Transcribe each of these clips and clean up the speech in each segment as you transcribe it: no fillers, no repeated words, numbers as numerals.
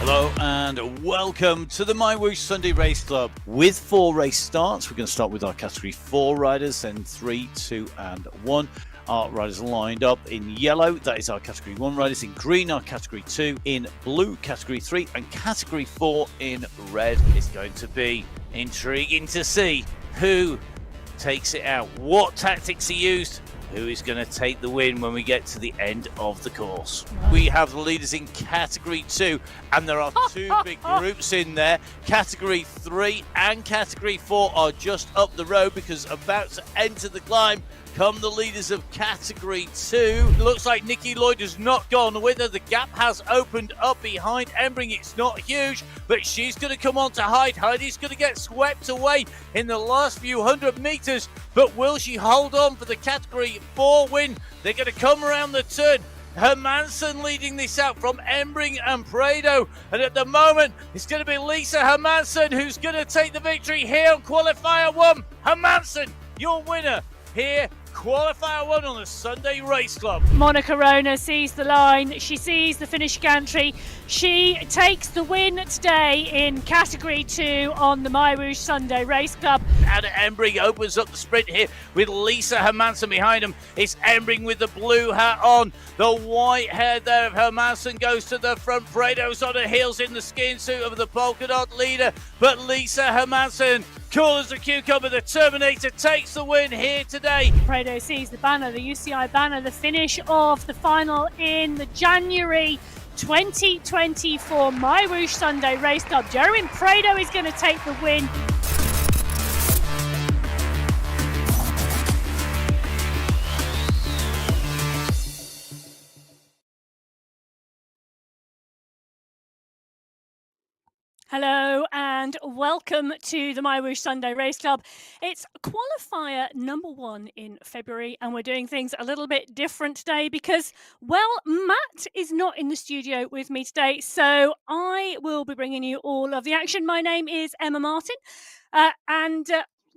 Hello and welcome to the MyWhoosh Sunday Race Club. With 4 race starts, we're going to start with our Category 4 riders, then 3, 2 and 1. Our riders lined up in yellow, that is our Category 1 riders. In green, our Category 2. In blue, Category 3. And Category 4 in red. It's going to be intriguing to see who takes it out, what tactics are used, who is going to take the win when we get to the end of the course. We have the leaders in Category 2, and there are 2 big groups in there. Category 3 and Category 4 are just up the road because about to enter the climb come the leaders of Category 2. Looks like Nikki Lloyd has not gone with her. The gap has opened up behind Embring. It's not huge, but she's going to come on to Hyde. Heidi's going to get swept away in the last few hundred meters, but will she hold on for the Category 4 win? They're going to come around the turn. Hermansen leading this out from Embring and Prado, and at the moment it's going to be Lisa Hermansen who's going to take the victory here on Qualifier 1. Hermansen, your winner here, Qualifier 1 on the Sunday Race Club. Monica Rona sees the line, she sees the finish gantry, she takes the win today in Category 2 on the MyWhoosh Sunday Race Club. And Embring opens up the sprint here with Lisa Hermansen behind him. It's Embring with the blue hat on. The white hair there of Hermansen goes to the front. Prado's on her heels in the skiing suit of the polka dot leader, but Lisa Hermansen, cool as a cucumber, the Terminator, takes the win here today. Prado sees the banner, the UCI banner, the finish of the final in the January 2024 MyWhoosh Sunday Race Club. Jerwin Prado is going to take the win. Hello and welcome to the MyWhoosh Sunday Race Club. It's qualifier number 1 in February, and we're doing things a little bit different today because, well, Matt is not in the studio with me today, so I will be bringing you all of the action. My name is Emma Martin, and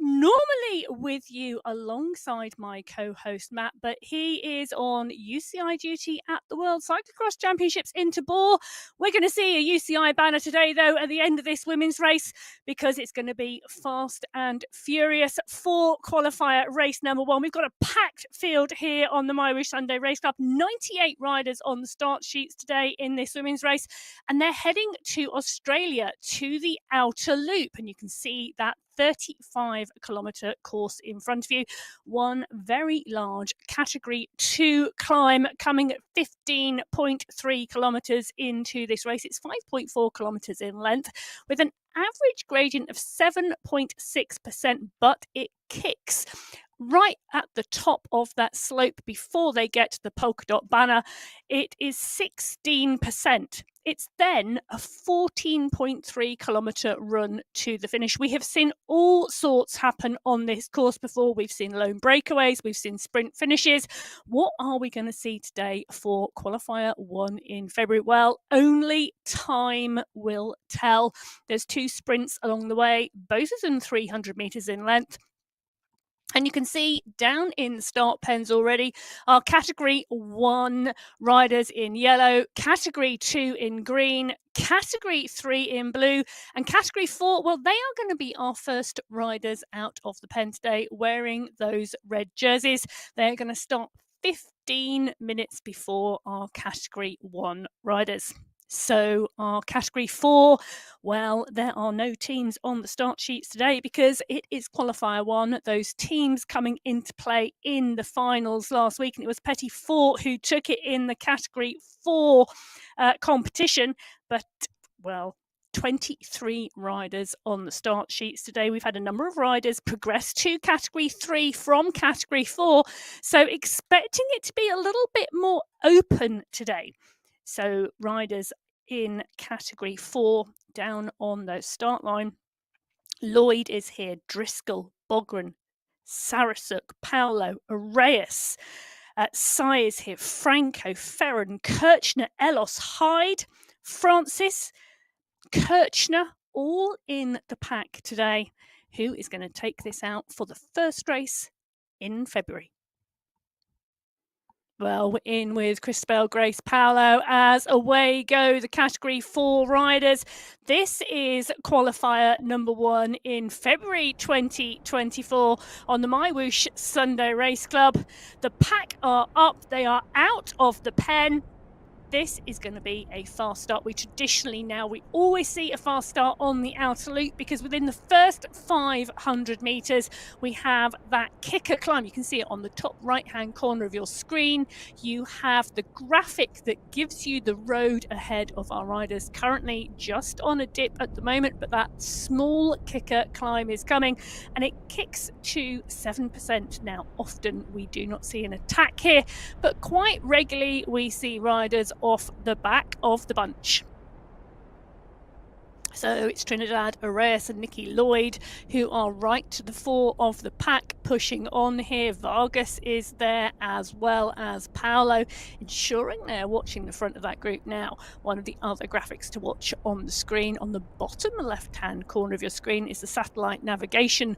normally with you alongside my co-host Matt, but he is on UCI duty at the World Cyclocross Championships in Tabor. We're going to see a UCI banner today, though, at the end of this women's race, because it's going to be fast and furious for qualifier race number 1. We've got a packed field here on the MyWhoosh Sunday Race Club. 98 riders on the start sheets today in this women's race, and they're heading to Australia to the Outer Loop, and you can see that 35-kilometre course in front of you. One very large Category 2 climb coming at 15.3 kilometres into this race. It's 5.4 kilometres in length with an average gradient of 7.6%, but it kicks right at the top of that slope before they get to the polka dot banner. It is 16%. It's then a 14.3 kilometre run to the finish. We have seen all sorts happen on this course before. We've seen lone breakaways, we've seen sprint finishes. What are we going to see today for qualifier 1 in February? Well, only time will tell. There's 2 sprints along the way, both of them 300 metres in length. And you can see down in the start pens already our Category 1 riders in yellow, Category 2 in green, Category 3 in blue, and Category 4, well, they are going to be our first riders out of the pen today wearing those red jerseys. They're going to start 15 minutes before our Category 1 riders. So our Category 4, well, there are no teams on the start sheets today because it is Qualifier 1. Those teams coming into play in the finals last week, and it was Petit Fort who took it in the Category 4 competition. But, well, 23 riders on the start sheets today. We've had a number of riders progress to Category 3 from Category 4, so expecting it to be a little bit more open today. So riders in Category 4 down on the start line. Lloyd is here, Driscoll, Bogren, Sarasuk, Paolo, Arraius, Sai is here, Franco, Ferran, Kirchner, Elos, Hyde, Francis, Kirchner, all in the pack today. Who is going to take this out for the first race in February? Well, we're in with Christabel, Grace, Paolo as away go the Category 4 riders. This is qualifier number 1 in February 2024 on the MyWhoosh Sunday Race Club. The pack are up, they are out of the pen. This is going to be a fast start. We always see a fast start on the outer loop because within the first 500 meters, we have that kicker climb. You can see it on the top right-hand corner of your screen. You have the graphic that gives you the road ahead of our riders, currently just on a dip at the moment, but that small kicker climb is coming and it kicks to 7%. Now, often we do not see an attack here, but quite regularly we see riders off the back of the bunch. So it's Trinidad, Arraius and Nikki Lloyd who are right to the fore of the pack, pushing on here. Vargas is there as well as Paolo, ensuring they're watching the front of that group now. One of the other graphics to watch on the screen, on the bottom left-hand corner of your screen, is the satellite navigation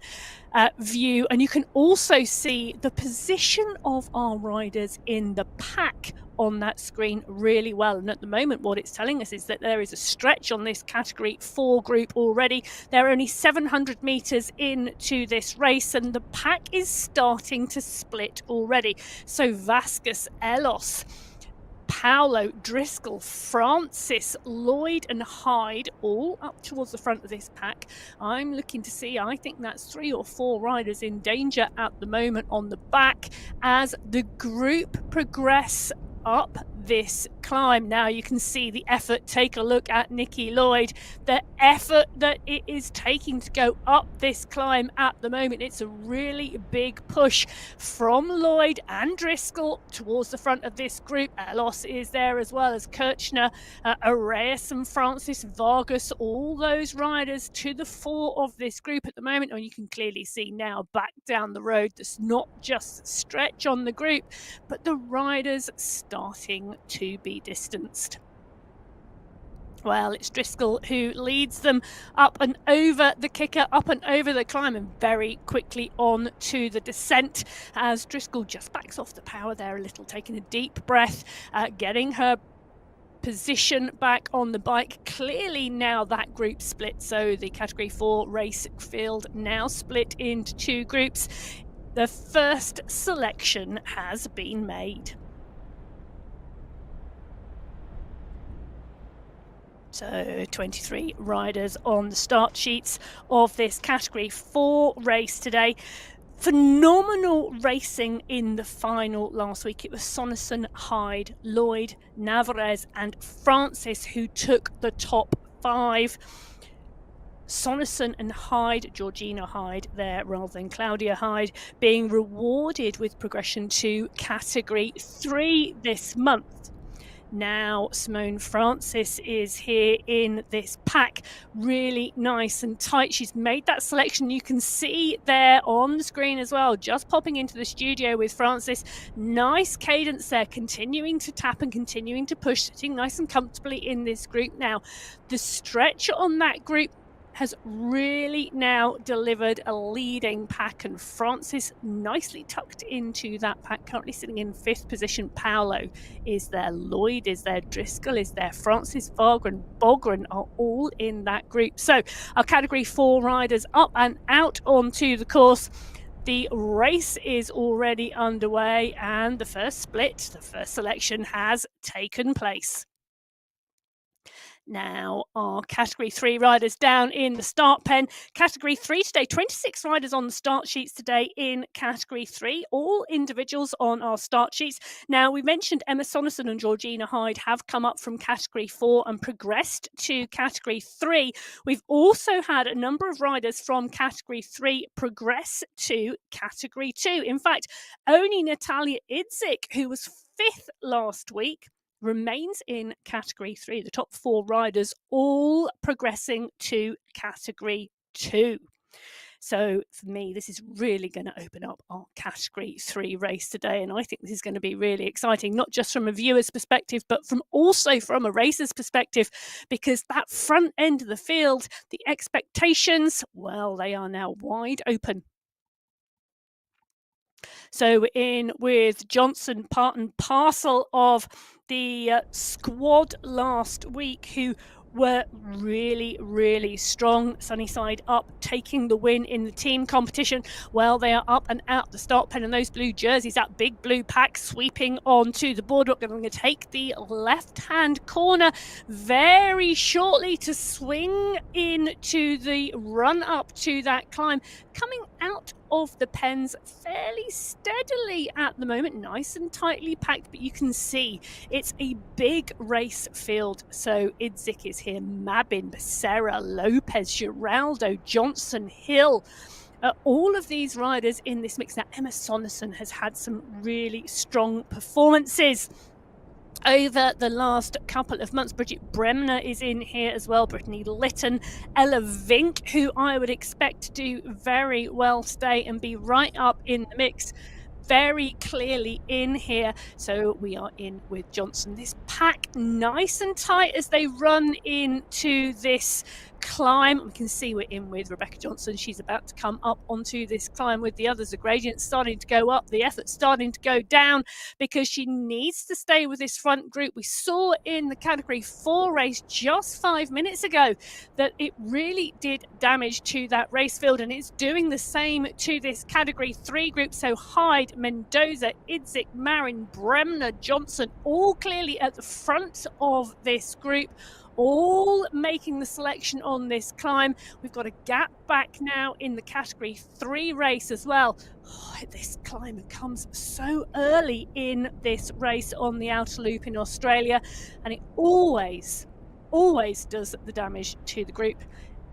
view, and you can also see the position of our riders in the pack on that screen really well. And at the moment what it's telling us is that there is a stretch on this Category 4 group already. They're only 700 meters into this race and the pack is starting to split already. So Vasquez, Elos, Paolo, Driscoll, Francis, Lloyd and Hyde all up towards the front of this pack. I'm looking to see, I think that's 3 or 4 riders in danger at the moment on the back as the group progress up this climb. Now you can see the effort. Take a look at Nikki Lloyd, the effort that it is taking to go up this climb at the moment. It's a really big push from Lloyd and Driscoll towards the front of this group. Elos is there as well as Kirchner, Arraius and Francis, Vargas, all those riders to the fore of this group at the moment. And you can clearly see now back down the road, there's not just stretch on the group, but the riders starting to be distanced. Well, it's Driscoll who leads them up and over the kicker, up and over the climb, and very quickly on to the descent as Driscoll just backs off the power there a little, taking a deep breath, getting her position back on the bike. Clearly now that group split, so the Category 4 race field now split into 2 groups. The first selection has been made. So 23 riders on the start sheets of this Category 4 race today. Phenomenal racing in the final last week. It was Sonneson, Hyde, Lloyd, Navarez and Francis who took the top 5. Sonneson and Hyde, Georgina Hyde there rather than Claudia Hyde, being rewarded with progression to Category 3 this month. Now Simone Francis is here in this pack, really nice and tight. She's made that selection. You can see there on the screen as well, just popping into the studio with Francis. Nice cadence there, continuing to tap and continuing to push, sitting nice and comfortably in this group now. The stretch on that group has really now delivered a leading pack, and Francis nicely tucked into that pack, currently sitting in 5th position. Paolo is there, Lloyd is there, Driscoll is there, Francis, Varga and Bogren are all in that group. So our Category 4 riders up and out onto the course. The race is already underway and the first split, the first selection has taken place. Now our Category 3 riders down in the start pen. Category 3 today, 26 riders on the start sheets today in Category 3, all individuals on our start sheets. Now we mentioned Emma Sonneson and Georgina Hyde have come up from Category 4 and progressed to Category 3. We've also had a number of riders from Category 3 progress to Category 2. In fact, only Natalia Idzik, who was 5th last week, remains in Category 3. The top 4 riders all progressing to Category 2. So for me, this is really going to open up our Category 3 race today. And I think this is going to be really exciting, not just from a viewer's perspective, but also from a racer's perspective, because that front end of the field, the expectations, well, they are now wide open. So we're in with Johnson, part and parcel of the squad last week, who were really, really strong. Sunnyside up, taking the win in the team competition. Well, they are up and out the start pen, and those blue jerseys, that big blue pack sweeping onto the boardwalk. They're going to take the left-hand corner very shortly to swing into the run-up to that climb. Coming out of the pens fairly steadily at the moment, nice and tightly packed, but you can see it's a big race field. So Idzik is here, Mabin, Becerra, Lopez, Giraldo, Johnson, Hill. All of these riders in this mix. Now, Emma Sonnerson has had some really strong performances over the last couple of months. Bridget Bremner is in here as well, Brittany Litton, Ella Vink, who I would expect to do very well today and be right up in the mix, very clearly in here. So we are in with Johnson. This pack nice and tight as they run into this climb. We can see we're in with Rebecca Johnson. She's about to come up onto this climb with the others. The gradient's starting to go up, the effort's starting to go down, because she needs to stay with this front group. We saw in the Category 4 race just 5 minutes ago that it really did damage to that race field, and it's doing the same to this Category 3 group. So Hyde, Mendoza, Idzik, Marin, Bremner, Johnson, all clearly at the front of this group, all making the selection on this climb. We've got a gap back now in the Category 3 race as well. Oh, this climber comes so early in this race on the outer loop in Australia, and it always does the damage to the group.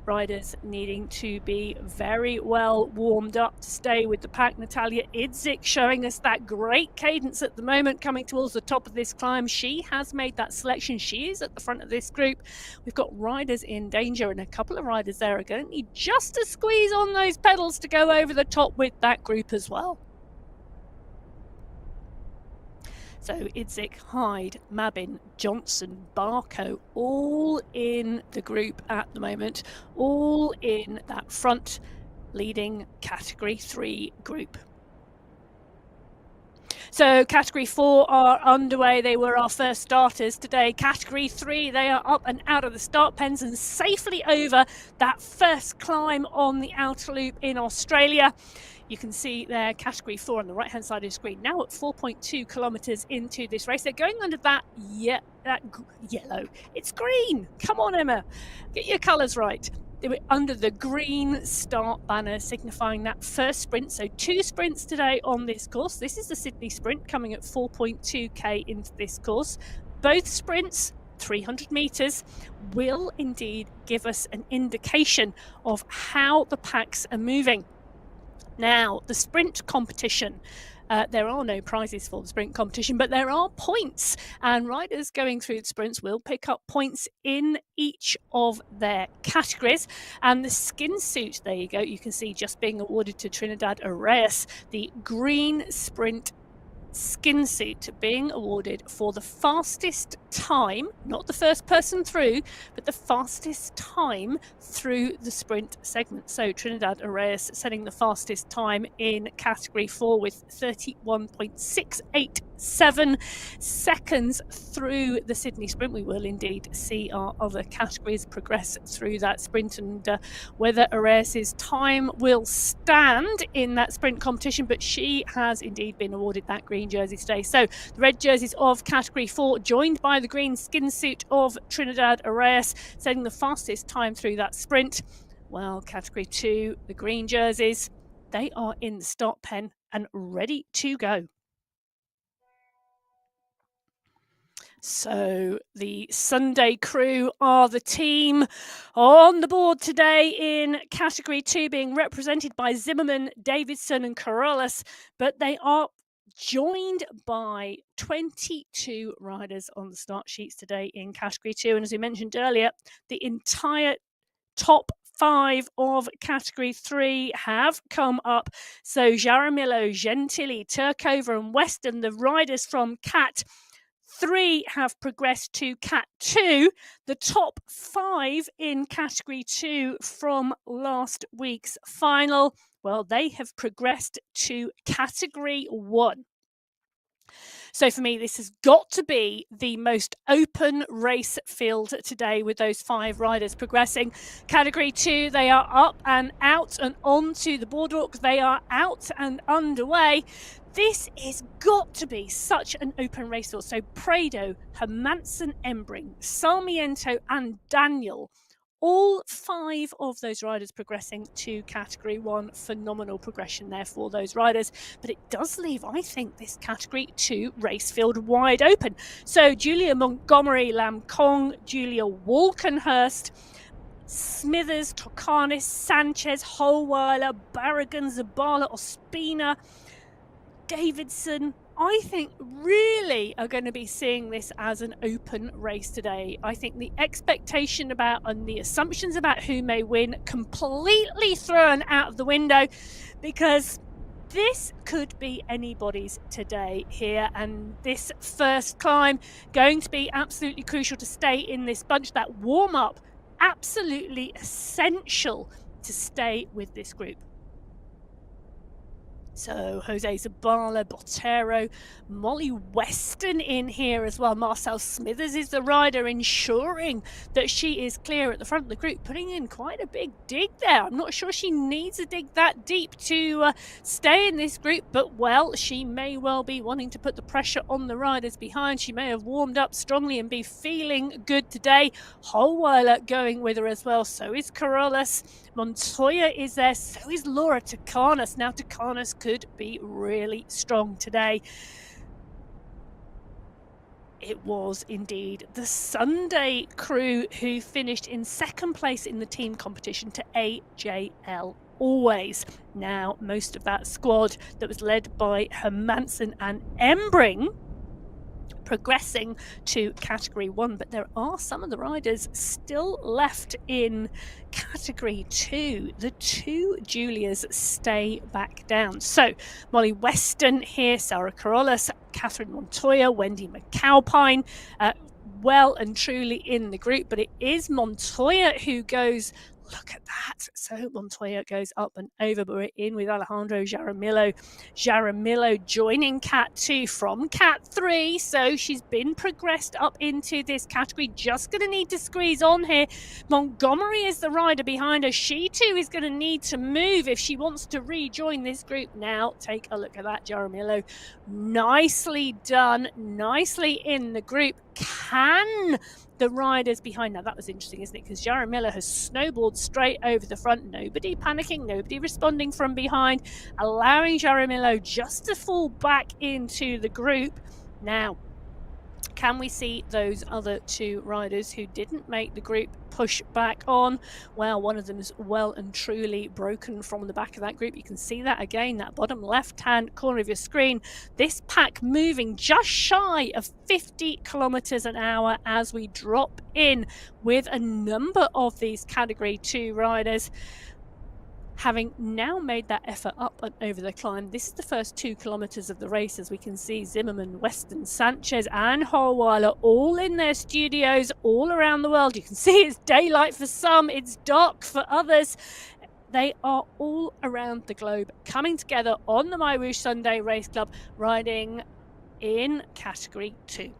Riders needing to be very well warmed up to stay with the pack. Natalia Idzik showing us that great cadence at the moment, coming towards the top of this climb. She has made that selection. She is at the front of this group. We've got riders in danger, and a couple of riders there are going to need just to squeeze on those pedals to go over the top with that group as well. So Idzik, Hyde, Mabin, Johnson, Barco, all in the group at the moment, all in that front leading Category 3 group. So Category 4 are underway. They were our first starters today. Category 3, they are up and out of the start pens and safely over that first climb on the outer loop in Australia. You can see there Category 4 on the right-hand side of the screen, now at 4.2 kilometres into this race. They're going under that yellow. It's green. Come on, Emma. Get your colours right. They were under the green start banner, signifying that first sprint. So 2 sprints today on this course. This is the Sydney sprint coming at 4.2k into this course. Both sprints, 300 metres, will indeed give us an indication of how the packs are moving. Now, the sprint competition, there are no prizes for the sprint competition, but there are points, and riders going through the sprints will pick up points in each of their categories. And the skin suit, there you go, you can see just being awarded to Trinidad Arrayas, the green sprint skin suit being awarded for the fastest time, not the first person through, but the fastest time through the sprint segment. So Trinidad Arrayas setting the fastest time in Category 4 with 31.687 seconds through the Sydney sprint. We will indeed see our other categories progress through that sprint, and whether Arrayas' time will stand in that sprint competition, but she has indeed been awarded that green jersey today. So the red jerseys of Category 4 joined by the green skin suit of Trinidad Arrayas, setting the fastest time through that sprint. Well, Category 2, the green jerseys, they are in the start pen and ready to go. So the Sunday crew are the team on the board today in Category 2, being represented by Zimmerman, Davidson and Corollas, but they are joined by 22 riders on the start sheets today in Category 2. And as we mentioned earlier, the entire top 5 of Category 3 have come up. So Jaramillo, Gentili, Turkover and Weston, the riders from Cat 3 have progressed to Cat 2. The top 5 in Category 2 from last week's final, well, they have progressed to Category 1. So for me, this has got to be the most open race field today with those 5 riders progressing. Category 2, they are up and out and onto the boardwalk. They are out and underway. This has got to be such an open race field. So Prado, Hermansen, Embring, Sarmiento and Daniel, all 5 of those riders progressing to Category 1. Phenomenal progression there for those riders. But it does leave, I think, this Category 2 race field wide open. So Julia Montgomery, Lam Kong, Julia Walkenhurst, Smithers, Tokanis, Sanchez, Holweiler, Barragan, Zabala, Ospina, Davidson, I think really are going to be seeing this as an open race today. I think the expectation about and the assumptions about who may win completely thrown out of the window, because this could be anybody's today here. And this first climb going to be absolutely crucial to stay in this bunch. That warm up, absolutely essential to stay with this group. So Jose Zabala, Botero, Molly Weston in here as well. Marcel Smithers is the rider, ensuring that she is clear at the front of the group, putting in quite a big dig there. I'm not sure she needs a dig that deep to stay in this group, but well, she may well be wanting to put the pressure on the riders behind. She may have warmed up strongly and be feeling good today. Holweiler going with her as well. So is Carolus. Montoya is there. So is Laura Takanas. Now Takanas could be really strong today. It was indeed the Sunday crew who finished in second place in the team competition to AJL Always. Now, most of that squad that was led by Hermansen and Embring progressing to Category 1, but there are some of the riders still left in Category 2. The 2 Julias stay back down. So Molly Weston here, Sarah Carolus, Catherine Montoya, Wendy McAlpine, well and truly in the group, but it is Montoya who goes, look at that. So Montoya goes up and over, but we're in with Alejandro Jaramillo. Jaramillo joining Cat 2 from Cat 3. So she's been progressed up into this category. Just going to need to squeeze on here. Montgomery is the rider behind her. She too is going to need to move if she wants to rejoin this group. Now, take a look at that, Jaramillo. Nicely done. Nicely in the group. Can the riders behind, now that was interesting, isn't it, because Jaramillo has snowballed straight over the front, nobody panicking, nobody responding from behind, allowing Jaramillo just to fall back into the group. Now, can we see those other 2 riders who didn't make the group push back on? Well, one of them is well and truly broken from the back of that group. You can see that again, that bottom left-hand corner of your screen. This pack moving just shy of 50 kilometers an hour as we drop in with a number of these Category 2 riders having now made that effort up and over the climb. This is the first 2 kilometers of the race, as we can see Zimmerman, Weston, Sanchez and Holweiler all in their studios all around the world. You can see it's daylight for some, it's dark for others. They are all around the globe coming together on the MyWhoosh Sunday Race Club, riding in Category 2.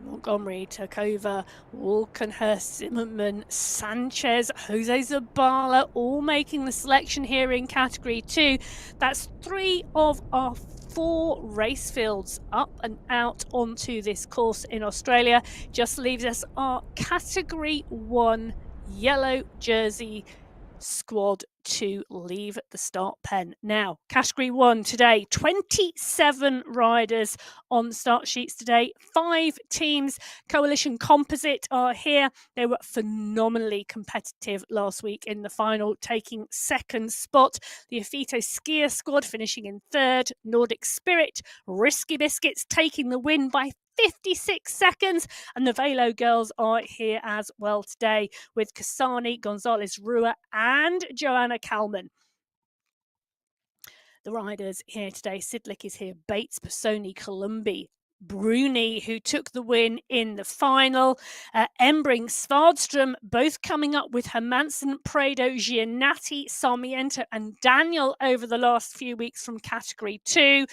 Montgomery, Turkover, Walkenhurst, Zimmerman, Sanchez, Jose Zabala, all making the selection here in Category 2. That's 3 of our 4 race fields up and out onto this course in Australia. Just leaves us our Category 1 yellow jersey squad to leave the start pen. Now, Category 1 today, 27 riders on the start sheets today, 5 teams. Coalition Composite are here. They were phenomenally competitive last week in the final, taking second spot. The Afito Skier squad finishing in third. Nordic Spirit, Risky Biscuits taking the win by 56 seconds. And the Velo girls are here as well today with Kasani, Gonzalez Rua, and Joanna Kalman. The riders here today, Sidlick is here, Bates, Pisoni, Columbi, Bruni, who took the win in the final, Embring, Svardstrom, both coming up with Hermansen, Prado, Giannatti, Sarmiento and Daniel over the last few weeks from Category 2.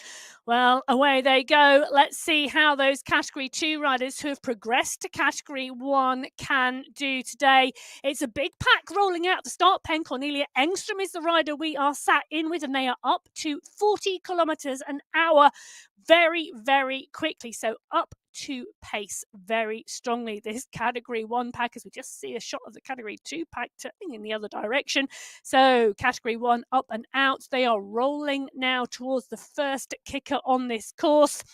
Well, away they go. Let's see how those Category 2 riders who have progressed to Category 1 can do today. It's a big pack rolling out the start pen. Cornelia Engstrom is the rider we are sat in with, and they are up to 40 kilometres an hour very, very quickly. So up to pace very strongly. This Category 1 pack, as we just see a shot of the Category 2 pack turning in the other direction. So Category 1 up and out. They are rolling now towards the first kicker on this course.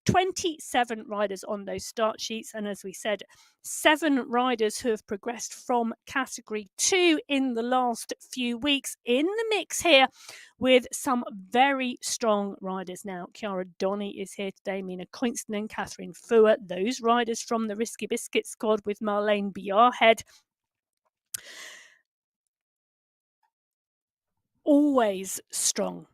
27 riders on those start sheets, and as we said, 7 riders who have progressed from Category 2 in the last few weeks in the mix here with some very strong riders now. Chiara Donny is here today, Mina Coinston and Catherine Fua, those riders from the Risky Biscuit squad with Marlene Biarhead. Always strong.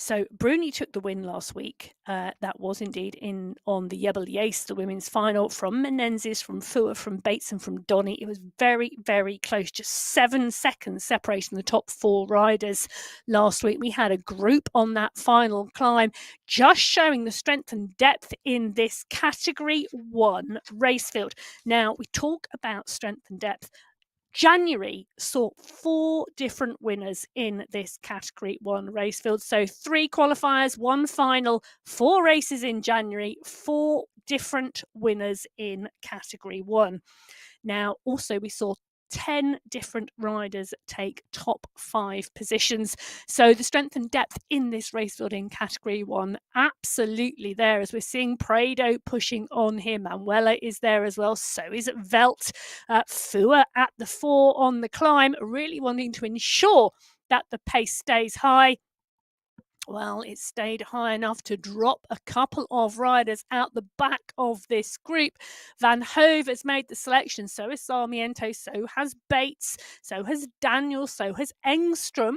So Bruni took the win last week. That was indeed on the Yebel the women's final, from Menendez, from Fua, from Bates and from Donny. It was very, very close, just 7 seconds separating the top 4 riders last week. We had a group on that final climb, just showing the strength and depth in this Category 1 race field. Now, we talk about strength and depth. January saw 4 different winners in this Category 1 race field. So 3 qualifiers, 1 final, 4 races in January, 4 different winners in Category 1. Now, also we saw 10 different riders take top 5 positions. So the strength and depth in this race field in Category 1, absolutely there, as we're seeing Prado pushing on here. Manuela is there as well. So is Velt. Fua at the 4 on the climb, really wanting to ensure that the pace stays high. Well, it stayed high enough to drop a couple of riders out the back of this group. Van Hove has made the selection, so has Sarmiento, so has Bates, so has Daniel, so has Engstrom.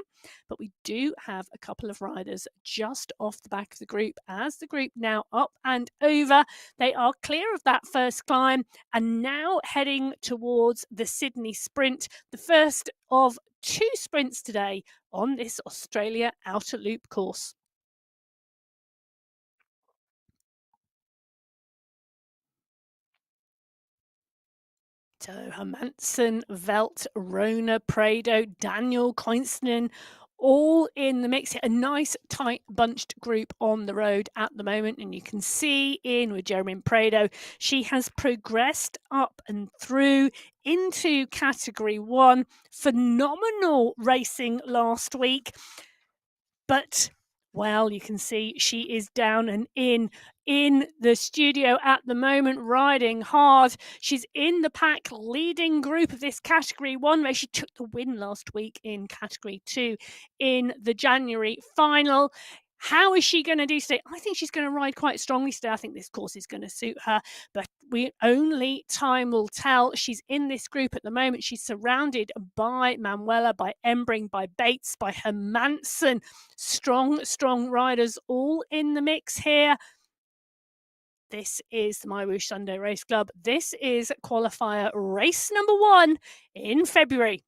But we do have a couple of riders just off the back of the group. As the group now up and over, they are clear of that first climb and now heading towards the Sydney Sprint, the first of 2 sprints today on this Australia Outer Loop course. So Hermansen, Velt, Rona, Prado, Daniel, Coinston, all in the mix. A nice tight bunched group on the road at the moment, and you can see in with Jeremy Prado, she has progressed up and through into Category 1. Phenomenal racing last week, but well, you can see she is down and in the studio at the moment, riding hard. She's in the pack leading group of this Category 1 race. She took the win last week in Category 2 in the January final. How is she going to do today? I think she's going to ride quite strongly today. I think this course is going to suit her, but only time will tell. She's in this group at the moment. She's surrounded by Manuela, by Embring, by Bates, by Hermansen. Strong, strong riders all in the mix here. This is the MyWhoosh Sunday Race Club. This is qualifier race number 1 in February.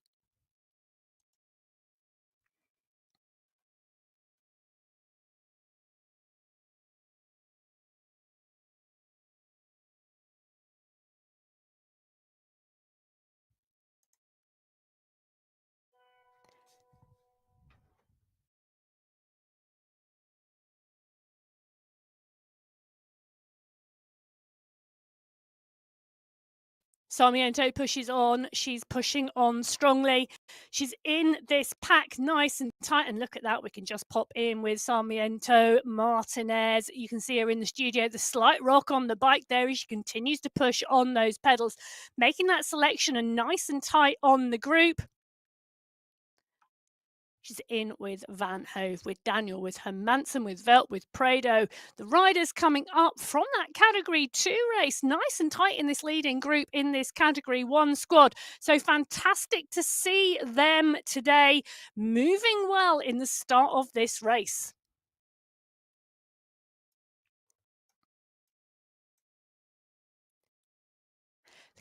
Sarmiento pushes on. She's pushing on strongly. She's in this pack nice and tight. And look at that. We can just pop in with Sarmiento, Martinez. You can see her in the studio. The slight rock on the bike there as she continues to push on those pedals, making that selection and nice and tight on the group. She's in with Van Hove, with Daniel, with Hermansen, with Velt, with Prado. The riders coming up from that Category 2 race, nice and tight in this leading group in this Category 1 squad. So fantastic to see them today, moving well in the start of this race.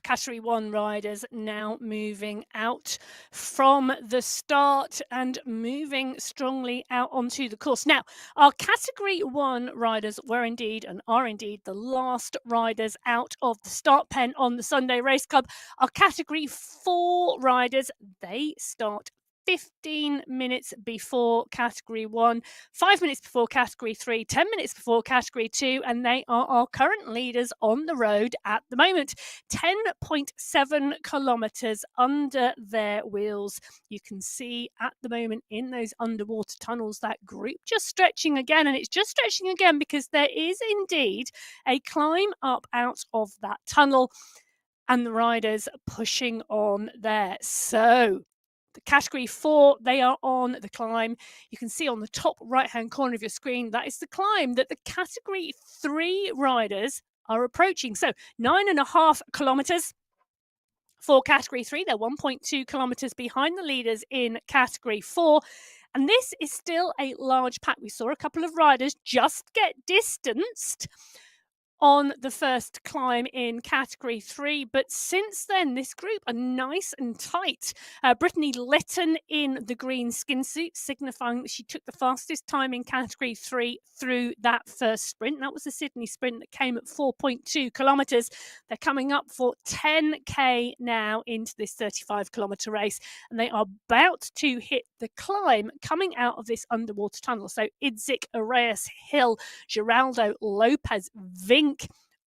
Category 1 riders now moving out from the start and moving strongly out onto the course. Now, our Category 1 riders were indeed and are indeed the last riders out of the start pen on the Sunday Race Club. Our Category 4 riders, they start 15 minutes before Category 1, 5 minutes before Category 3, 10 minutes before Category 2, and they are our current leaders on the road at the moment. 10.7 kilometres under their wheels. You can see at the moment in those underwater tunnels that group just stretching again, and it's just stretching again because there is indeed a climb up out of that tunnel and the riders pushing on there. So the Category 4, they are on the climb. You can see on the top right-hand corner of your screen, that is the climb that the Category 3 riders are approaching. So 9.5 kilometres for Category 3. They're 1.2 kilometres behind the leaders in Category 4. And this is still a large pack. We saw a couple of riders just get distanced on the first climb in Category 3, but since then this group are nice and tight. Brittany Lytton in the green skin suit, signifying that she took the fastest time in Category 3 through that first sprint. That was the Sydney sprint that came at 4.2 kilometres. They're coming up for 10k now into this 35-kilometre race, and they are about to hit the climb coming out of this underwater tunnel. So Idzik, Arias, Hill, Geraldo, Lopez, Vink,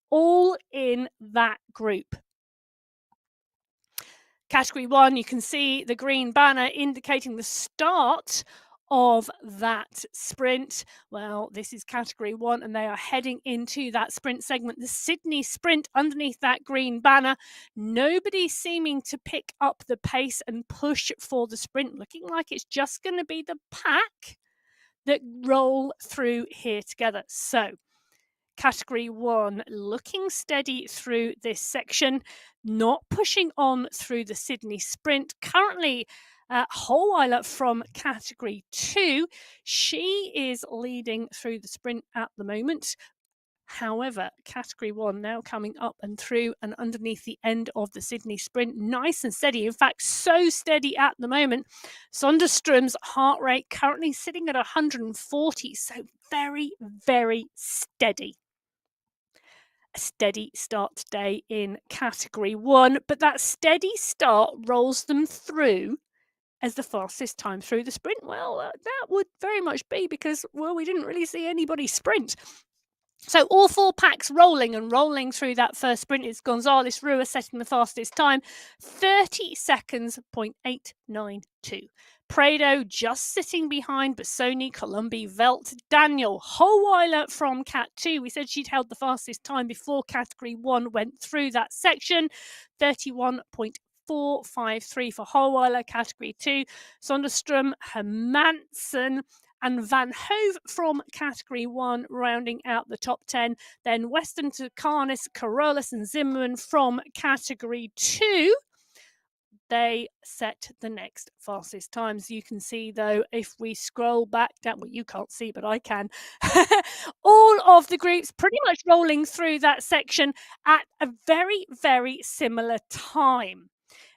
all in that group. Category 1, you can see the green banner indicating the start of that sprint. Well, this is Category 1 and they are heading into that sprint segment, the Sydney sprint underneath that green banner. Nobody seeming to pick up the pace and push for the sprint, looking like it's just going to be the pack that roll through here together. So Category 1 looking steady through this section, not pushing on through the Sydney sprint. Currently, Holweiler from Category 2, she is leading through the sprint at the moment. However, Category 1 now coming up and through and underneath the end of the Sydney sprint, nice and steady. In fact, so steady at the moment. Sonderstrom's heart rate currently sitting at 140, so very, very steady. A steady start today in Category 1, but that steady start rolls them through as the fastest time through the sprint. Well, that would very much be because, well, we didn't really see anybody sprint. So all four packs rolling and rolling through that first sprint. It's Gonzalez Rua setting the fastest time, 30 seconds, 0.892. Prado just sitting behind Bassoni, Colombi, Velt, Daniel, Holweiler from Cat 2. We said she'd held the fastest time before Category 1 went through that section, 31.453 for Holweiler, Category 2. Sonderstrom, Hermansen, and Van Hove from Category 1 rounding out the top 10. Then Weston to Carnis, Carolus and Zimmerman from Category 2. They set the next fastest times. You can see, though, if we scroll back down, well, you can't see, but I can. All of the groups pretty much rolling through that section at a very, very similar time.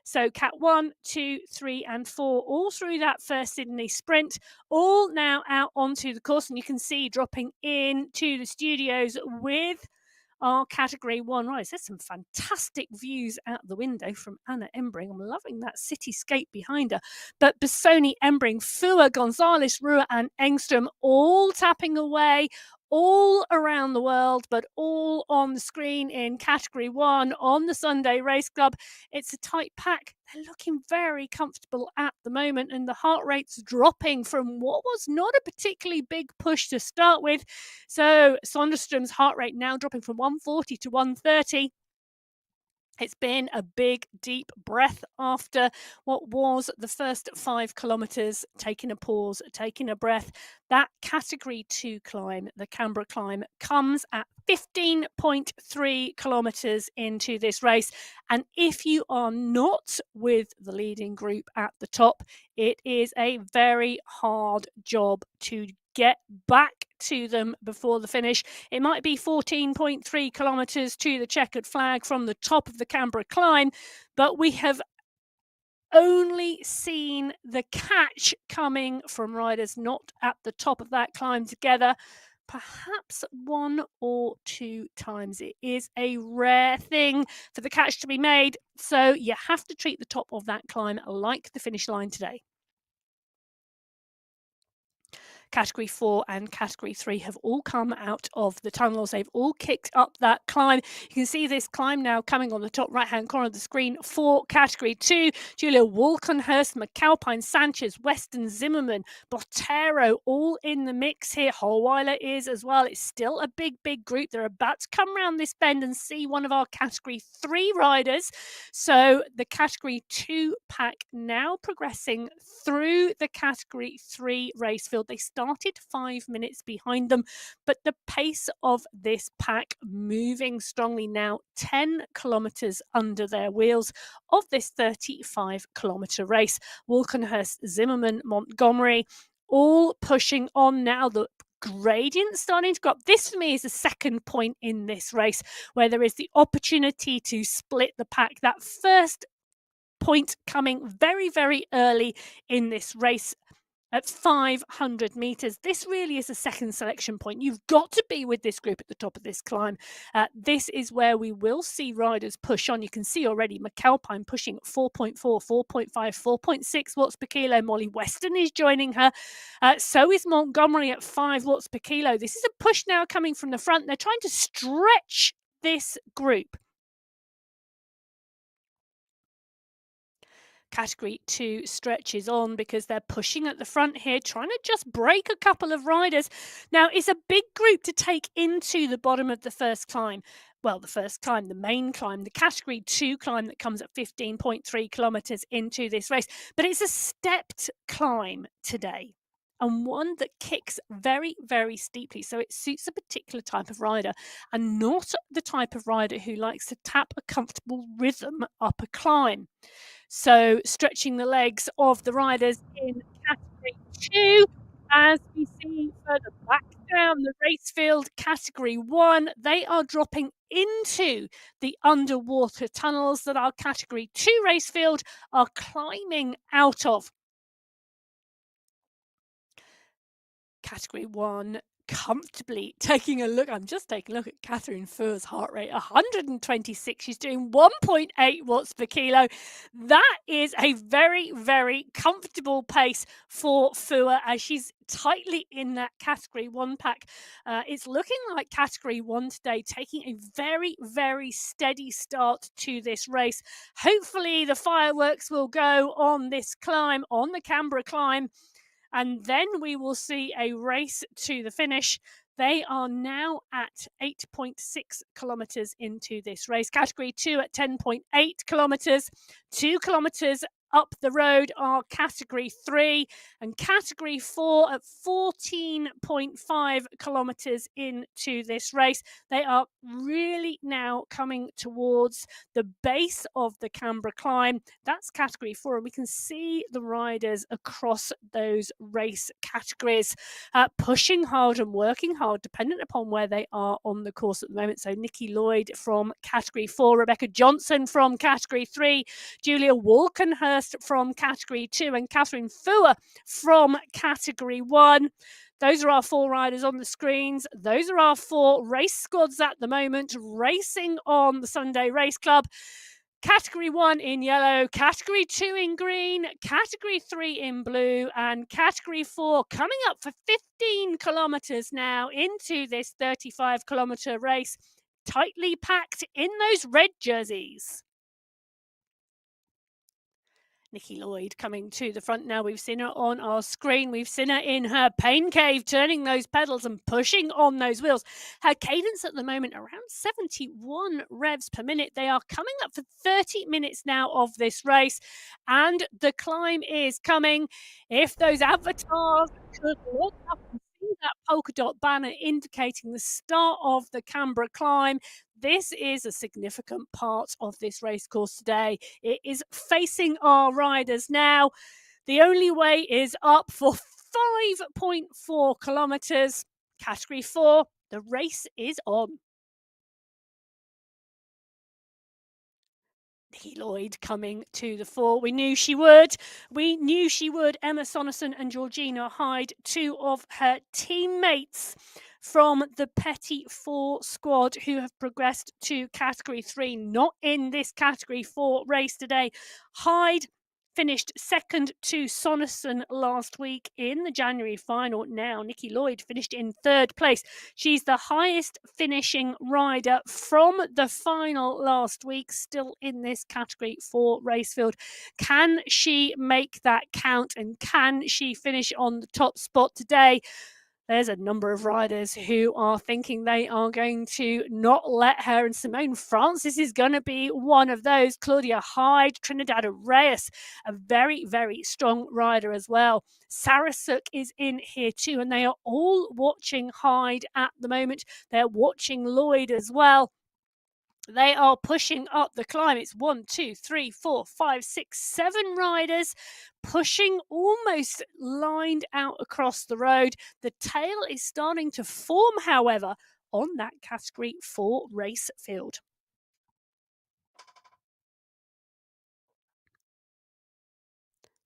So Cat 1, 2, 3 and 4 all through that first Sydney sprint, all now out onto the course. And you can see dropping into the studios with our Category 1 riders. There's some fantastic views out the window from Anna Embring. I'm loving that cityscape behind her. But Bassoni, Embring, Fua, Gonzalez, Rua and Engstrom all tapping away, all around the world, but all on the screen in Category 1 on the Sunday Race Club. It's a tight pack. They're looking very comfortable at the moment, and the heart rate's dropping from what was not a particularly big push to start with. So Sonderstrom's heart rate now dropping from 140 to 130. It's been a big, deep breath after what was the first 5 kilometres, taking a pause, taking a breath. That category 2 climb, the Cambra climb, comes at 15.3 kilometres into this race. And if you are not with the leading group at the top, it is a very hard job to get back to them before the finish. It might be 14.3 kilometres to the checkered flag from the top of the Cambra climb, but we have only seen the catch coming from riders not at the top of that climb together, perhaps 1 or 2 times. It is a rare thing for the catch to be made, so you have to treat the top of that climb like the finish line today. Category 4 and Category 3 have all come out of the tunnels. They've all kicked up that climb. You can see this climb now coming on the top right-hand corner of the screen for Category 2. Julia Walkenhurst, McAlpine, Sanchez, Weston, Zimmerman, Botero, all in the mix here. Holweiler is as well. It's still a big, big group. They're about to come around this bend and see one of our Category 3 riders. So the Category 2 pack now progressing through the Category 3 race field. They started 5 minutes behind them, but the pace of this pack moving strongly now, 10 kilometres under their wheels of this 35-kilometre race. Walkenhurst, Zimmerman, Montgomery, all pushing on now. The gradient starting to go up. This for me is the second point in this race where there is the opportunity to split the pack. That first point coming very, very early in this race at 500 metres. This really is a second selection point. You've got to be with this group at the top of this climb. This is where we will see riders push on. You can see already McAlpine pushing 4.4, 4.5, 4.6 watts per kilo. Molly Weston is joining her. So is Montgomery at 5 watts per kilo. This is a push now coming from the front. They're trying to stretch this group. Category 2 stretches on because they're pushing at the front here, trying to just break a couple of riders. Now, it's a big group to take into the bottom of the first climb. Well, the first climb, the main climb, the Category 2 climb that comes at 15.3 kilometres into this race. But it's a stepped climb today, and one that kicks very, very steeply. So it suits a particular type of rider and not the type of rider who likes to tap a comfortable rhythm up a climb. So stretching the legs of the riders in Category 2. As we see further back down the race field, Category 1, they are dropping into the underwater tunnels that our Category 2 race field are climbing out of. Category 1 comfortably taking a look. I'm just taking a look at Catherine Furr's heart rate, 126. She's doing 1.8 watts per kilo. That is a very, very comfortable pace for Furr as she's tightly in that Category 1 pack. It's looking like Category 1 today, taking a very, very steady start to this race. Hopefully the fireworks will go on this climb, on the Cambra climb, and then we will see a race to the finish. They are now at 8.6 kilometres into this race. Category 2 at 10.8 kilometres. 2 kilometres up the road are Category 3, and Category 4 at 14.5 kilometres into this race. They are really now coming towards the base of the Cambra climb. That's Category 4, and we can see the riders across those race categories pushing hard and working hard, dependent upon where they are on the course at the moment. So Nikki Lloyd from Category 4, Rebecca Johnson from Category 3, Julia Walkenhurst from Category 2, and Catherine Furr from Category 1. Those are our 4 riders on the screens. Those are our 4 race squads at the moment racing on the Sunday Race Club. Category 1 in yellow, Category 2 in green, Category 3 in blue, and Category 4 coming up for 15 kilometres now into this 35-kilometre race, tightly packed in those red jerseys. Nikki Lloyd coming to the front now. We've seen her on our screen. We've seen her in her pain cave, turning those pedals and pushing on those wheels. Her cadence at the moment around 71 revs per minute. They are coming up for 30 minutes now of this race, and the climb is coming. If those avatars could look up and see that polka dot banner indicating the start of the Cambra climb, this is a significant part of this race course today. It is facing our riders now. The only way is up for 5.4 kilometres. Category 4, the race is on. Nikki Lloyd coming to the fore. We knew she would. Emma Sonnerson and Georgina Hyde, two of her teammates from the Petit 4 squad who have progressed to Category 3, not in this Category 4 race today. Hyde finished second to Sonnerson last week in the January final. Now, Nikki Lloyd finished in third place. She's the highest finishing rider from the final last week, still in this Category 4 race field. Can she make that count, and can she finish on the top spot today? There's a number of riders who are thinking they are going to not let her, and Simone Francis is going to be one of those. Claudia Hyde, Trinidad Reyes, a very, very strong rider as well. Sarasuk is in here too, and they are all watching Hyde at the moment. They're watching Lloyd as well. They are pushing up the climb. It's 1, 2, 3, 4, 5, 6, 7 riders pushing almost lined out across the road. The tail is starting to form, however, on that Category 4 race field.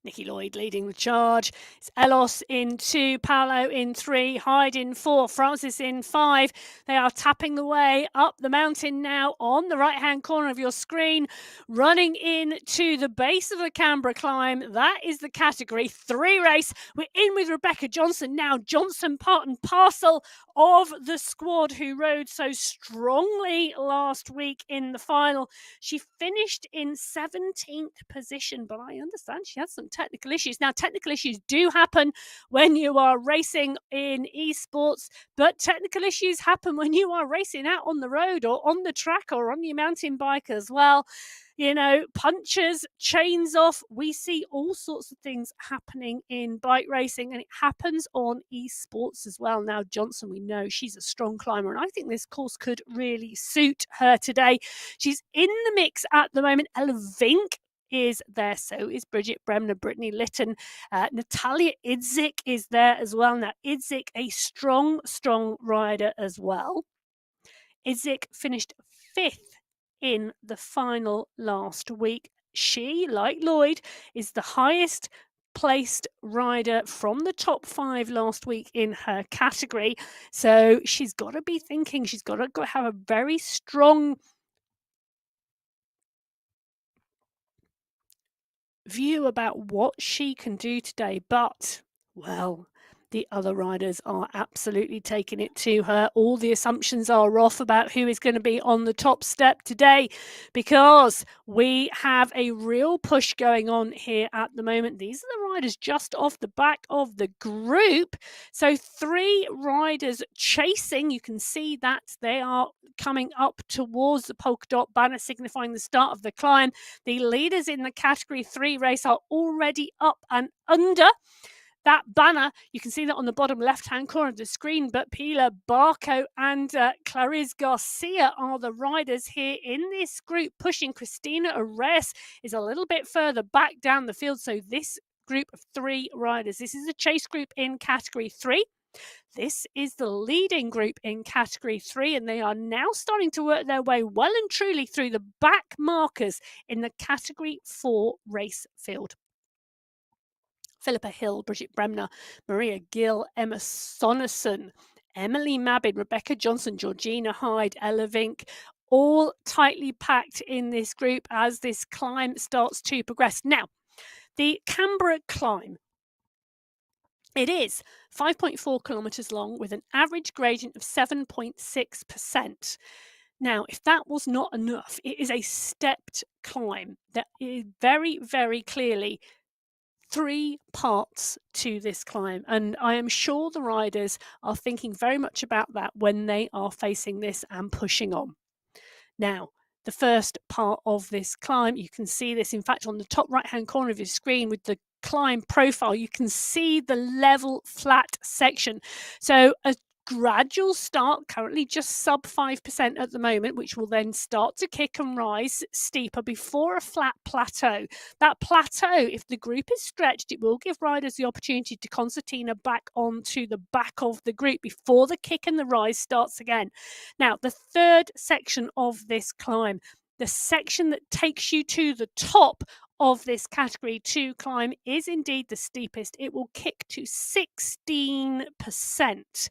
Nikki Lloyd leading the charge. It's Elos in 2, Paolo in 3, Hyde in 4, Francis in 5. They are tapping the way up the mountain now on the right-hand corner of your screen, running in to the base of the Cambra climb. That is the Category 3 race. We're in with Rebecca Johnson now. Johnson, part and parcel of the squad who rode so strongly last week in the final. She finished in 17th position, but I understand she has some technical issues. Now, technical issues do happen when you are racing in esports, but technical issues happen when you are racing out on the road or on the track or on your mountain bike as well. You know, punches, chains off. We see all sorts of things happening in bike racing, and it happens on esports as well. Now, Johnson, we know she's a strong climber, and I think this course could really suit her today. She's in the mix at the moment. Ella Vink is there, so is Bridget Bremner, Brittany Litton, Natalia Idzik is there as well. Now, Idzik, a strong rider as well. Idzik finished 5th in the final last week. She, like Lloyd, is the highest placed rider from the top 5 last week in her category. So she's got to be thinking, she's got to have a very strong view about what she can do today. But, well, the other riders are absolutely taking it to her. All the assumptions are off about who is going to be on the top step today, because we have a real push going on here at the moment. These are the riders just off the back of the group. So 3 riders chasing. You can see that they are coming up towards the polka dot banner, signifying the start of the climb. The leaders in the Category 3 race are already up and under that banner. You can see that on the bottom left-hand corner of the screen, but Pilar Barco and Clarice Garcia are the riders here in this group pushing. Christina Ares is a little bit further back down the field, so this group of 3 riders, this is a chase group in Category 3. This is the leading group in Category 3, and they are now starting to work their way well and truly through the back markers in the Category 4 race field. Philippa Hill, Bridget Bremner, Maria Gill, Emma Sonnerson, Emily Mabin, Rebecca Johnson, Georgina Hyde, Ella Vink, all tightly packed in this group as this climb starts to progress. Now, the Cambra climb, it is 5.4 kilometres long with an average gradient of 7.6%. Now, if that was not enough, it is a stepped climb. That is very, very clearly 3 parts to this climb, and I am sure the riders are thinking very much about that when they are facing this and pushing on. Now, the first part of this climb, you can see this, in fact, on the top right-hand corner of your screen with the climb profile, you can see the level flat section. So a gradual start, currently just sub 5% at the moment, which will then start to kick and rise steeper before a flat plateau. That plateau, if the group is stretched, it will give riders the opportunity to concertina back onto the back of the group before the kick and the rise starts again. Now, the third section of this climb, the section that takes you to the top of this category 2 climb, is indeed the steepest. It will kick to 16%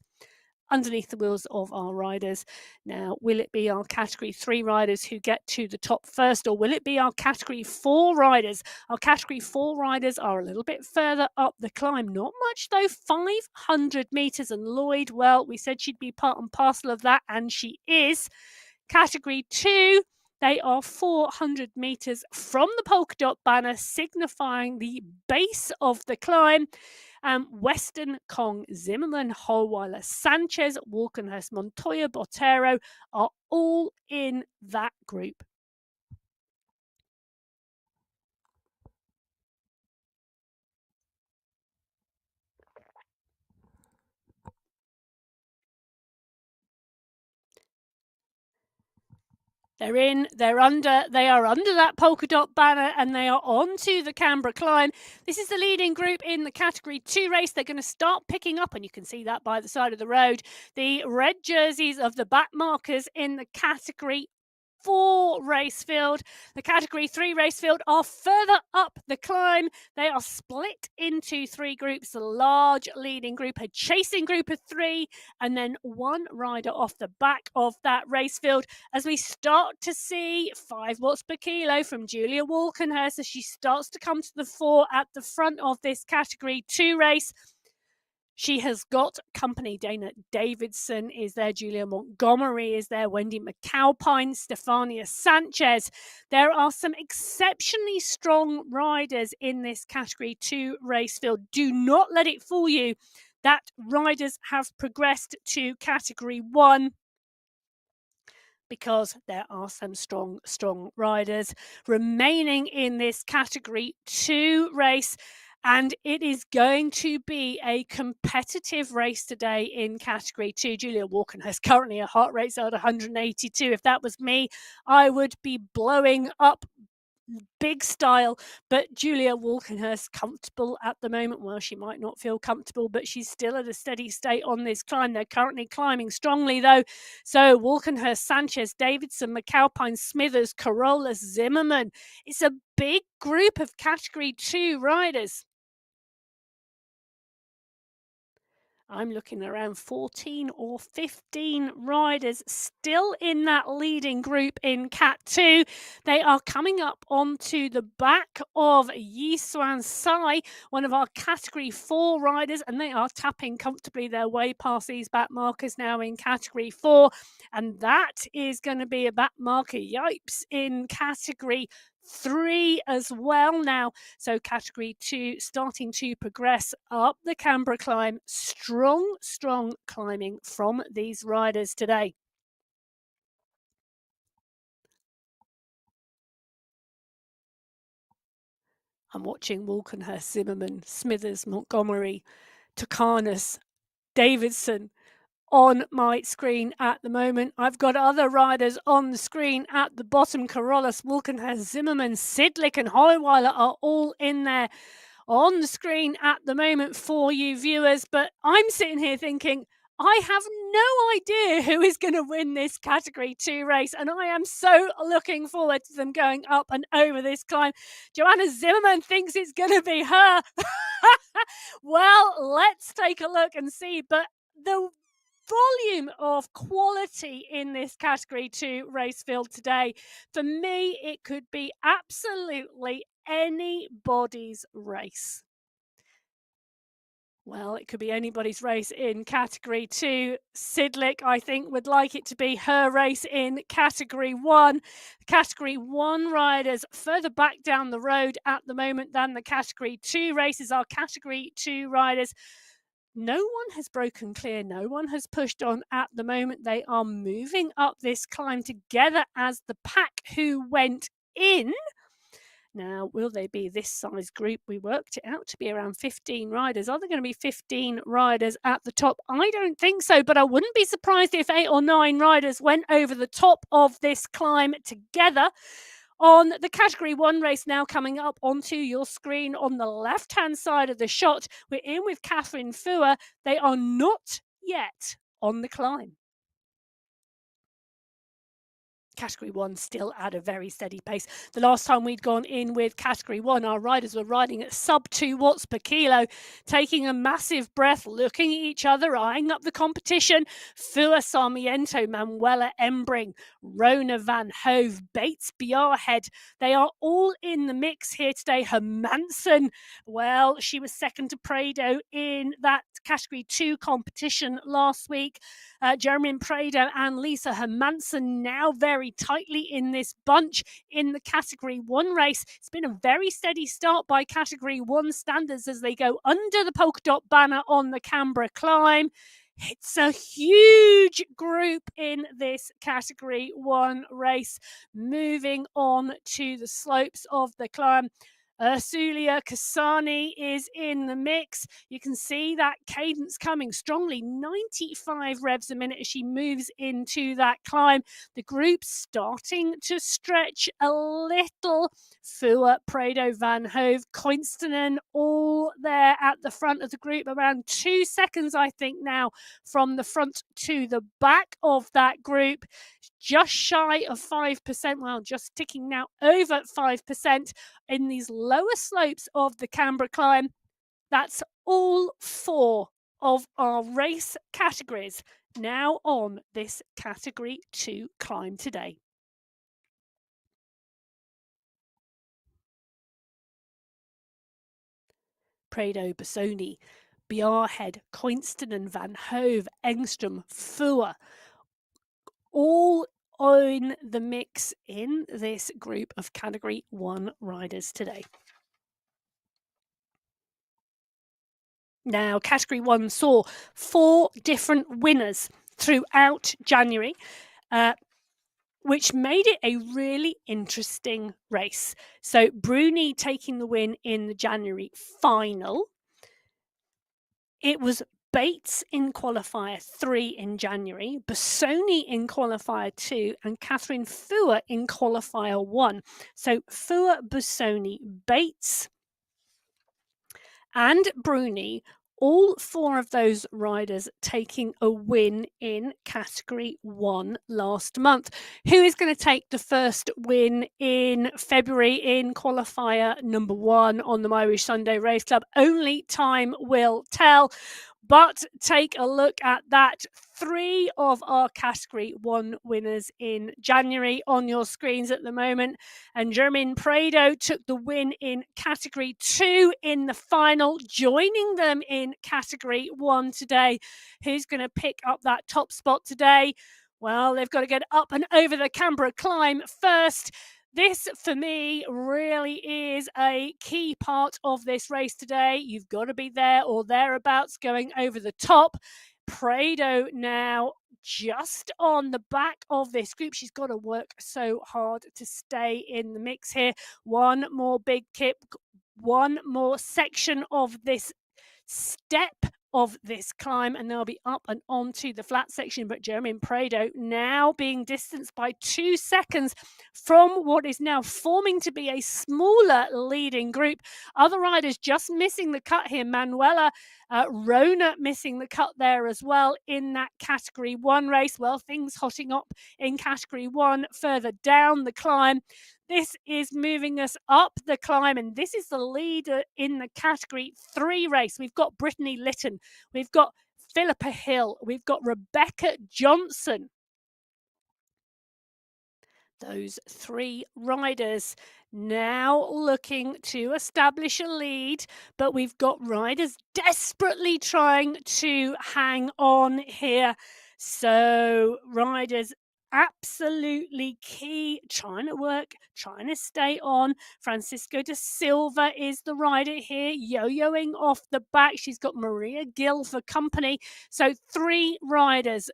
underneath the wheels of our riders. Now, will it be our category 3 riders who get to the top first, or will it be our category 4 riders? Our category 4 riders are a little bit further up the climb, not much though, 500 meters, and Lloyd, well, we said she'd be part and parcel of that, and she is. Category 2, they are 400 meters from the polka dot banner, signifying the base of the climb. Weston, Kong, Zimmerman, Holweiler, Sanchez, Walkenhurst, Montoya, Botero are all in that group. They're in, they are under that polka dot banner, and they are on to the Cambra climb. This is the leading group in the category 2 race. They're going to start picking up, and you can see that by the side of the road, the red jerseys of the back markers in the category 4 race field. The category 3 race field are further up the climb. They are split into 3 groups, a large leading group, a chasing group of 3, and then 1 rider off the back of that race field, as we start to see 5 watts per kilo from Julia Walkenhurst as she starts to come to the fore at the front of this category 2 race. She has got company. Dana Davidson is there, Julia Montgomery is there, Wendy McAlpine, Stefania Sanchez. There are some exceptionally strong riders in this category 2 race field. Do not let it fool you that riders have progressed to category 1, because there are some strong riders remaining in this category 2 race. And it is going to be a competitive race today in category 2. Julia Walkenhurst currently a heart rate at 182. If that was me, I would be blowing up big style. But Julia Walkenhurst comfortable at the moment. Well, she might not feel comfortable, but she's still at a steady state on this climb. They're currently climbing strongly though. So Walkenhurst, Sanchez, Davidson, McAlpine, Smithers, Carolus, Zimmerman. It's a big group of category 2 riders. I'm looking around 14 or 15 riders still in that leading group in Cat 2. They are coming up onto the back of Yi Swan Sai, one of our category 4 riders, and they are tapping comfortably their way past these back markers now in category 4. And that is going to be a back marker, yipes, in category 3 as well now. So category 2 starting to progress up the Cambra climb. Strong climbing from these riders today. I'm watching Walkenhurst, Zimmerman, Smithers, Montgomery, Tokanis, Davidson on my screen at the moment. I've got other riders on the screen at the bottom. Carolus, Walkenhurst, Zimmerman, Sidlick and Holweiler are all in there on the screen at the moment for you viewers. But I'm sitting here thinking, I have no idea who is going to win this category 2 race, and I am so looking forward to them going up and over this climb. Joanna Zimmerman thinks it's going to be her. Well, let's take a look and see. But the volume of quality in this category 2 race field today, for me, it could be absolutely anybody's race. Well, it could be anybody's race in Category 2. Sidlick, I think, would like it to be her race in Category 1. Category 1 riders further back down the road at the moment than the Category 2 races. Our Category 2 riders, no one has broken clear. No one has pushed on at the moment. They are moving up this climb together as the pack who went in. Now, will they be this size group? We worked it out to be around 15 riders. Are there going to be 15 riders at the top? I don't think so, but I wouldn't be surprised if 8 or 9 riders went over the top of this climb together. On the Category 1 race now coming up onto your screen on the left-hand side of the shot, we're in with Catherine Fua. They are not yet on the climb. Category 1 still at a very steady pace. The last time we'd gone in with Category 1, our riders were riding at sub 2 watts per kilo, taking a massive breath, looking at each other, eyeing up the competition. Fua Sarmiento, Manuela Embring, Rona Van Hove, Bates Biarhead, they are all in the mix here today. Hermansen, well, she was second to Prado in that Category 2 competition last week. Jeremy Prado and Lisa Hermansen now very tightly in this bunch in the Category 1 race. It's been a very steady start by Category 1 standards as they go under the polka dot banner on the Cambra climb. It's a huge group in this Category 1 race. Moving on to the slopes of the climb. Ursulia Kasani is in the mix. You can see that cadence coming strongly, 95 revs a minute as she moves into that climb. The group's starting to stretch a little. Fua, Prado, Van Hove, Koinstenen, all there at the front of the group. Around 2 seconds, I think, now from the front to the back of that group. Just shy of 5%, well, just ticking now over 5% in these lower slopes of the Cambra climb. That's all 4 of our race categories now on this Category 2 climb today. Prado, Bassoni, Biarhead, Koinstenen, Van Hove, Engstrom, Fua, all on the mix in this group of Category 1 riders today. Now, Category 1 saw 4 different winners throughout January, which made it a really interesting race. So Bruni taking the win in the January final. It was Bates in Qualifier 3 in January, Bassoni in Qualifier 2, and Catherine Fua in Qualifier 1. So Fua, Bassoni, Bates, and Bruni, all 4 of those riders taking a win in Category 1 last month. Who is going to take the first win in February in Qualifier number 1 on the MyWhoosh Sunday Race Club? Only time will tell. But take a look at that. 3 of our Category 1 winners in January on your screens at the moment. And Germaine Prado took the win in Category 2 in the final, joining them in Category 1 today. Who's going to pick up that top spot today? Well, they've got to get up and over the Cambra climb first. This, for me, really is a key part of this race today. You've got to be there or thereabouts going over the top. Prado now just on the back of this group. She's got to work so hard to stay in the mix here. One more big kip, one more section of this step of this climb, and they'll be up and onto the flat section. But Jermaine Prado now being distanced by 2 seconds from what is now forming to be a smaller leading group. Other riders just missing the cut here. Manuela, Rona missing the cut there as well in that Category 1 race. Well, things hotting up in Category 1 further down the climb. This is moving us up the climb, and this is the leader in the Category 3 race. We've got Brittany Litton, we've got Philippa Hill, we've got Rebecca Johnson. Those 3 riders now looking to establish a lead, but we've got riders desperately trying to hang on here. So riders absolutely key, trying to work, trying to stay on. Francisco de Silva is the rider here, yo-yoing off the back. She's got Maria Gill for company. So 3 riders.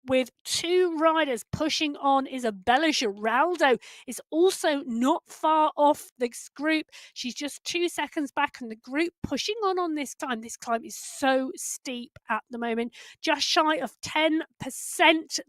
With 2 riders pushing on, Isabella Giraldo is also not far off this group. She's just 2 seconds back in the group, pushing on this climb. This climb is so steep at the moment, just shy of 10%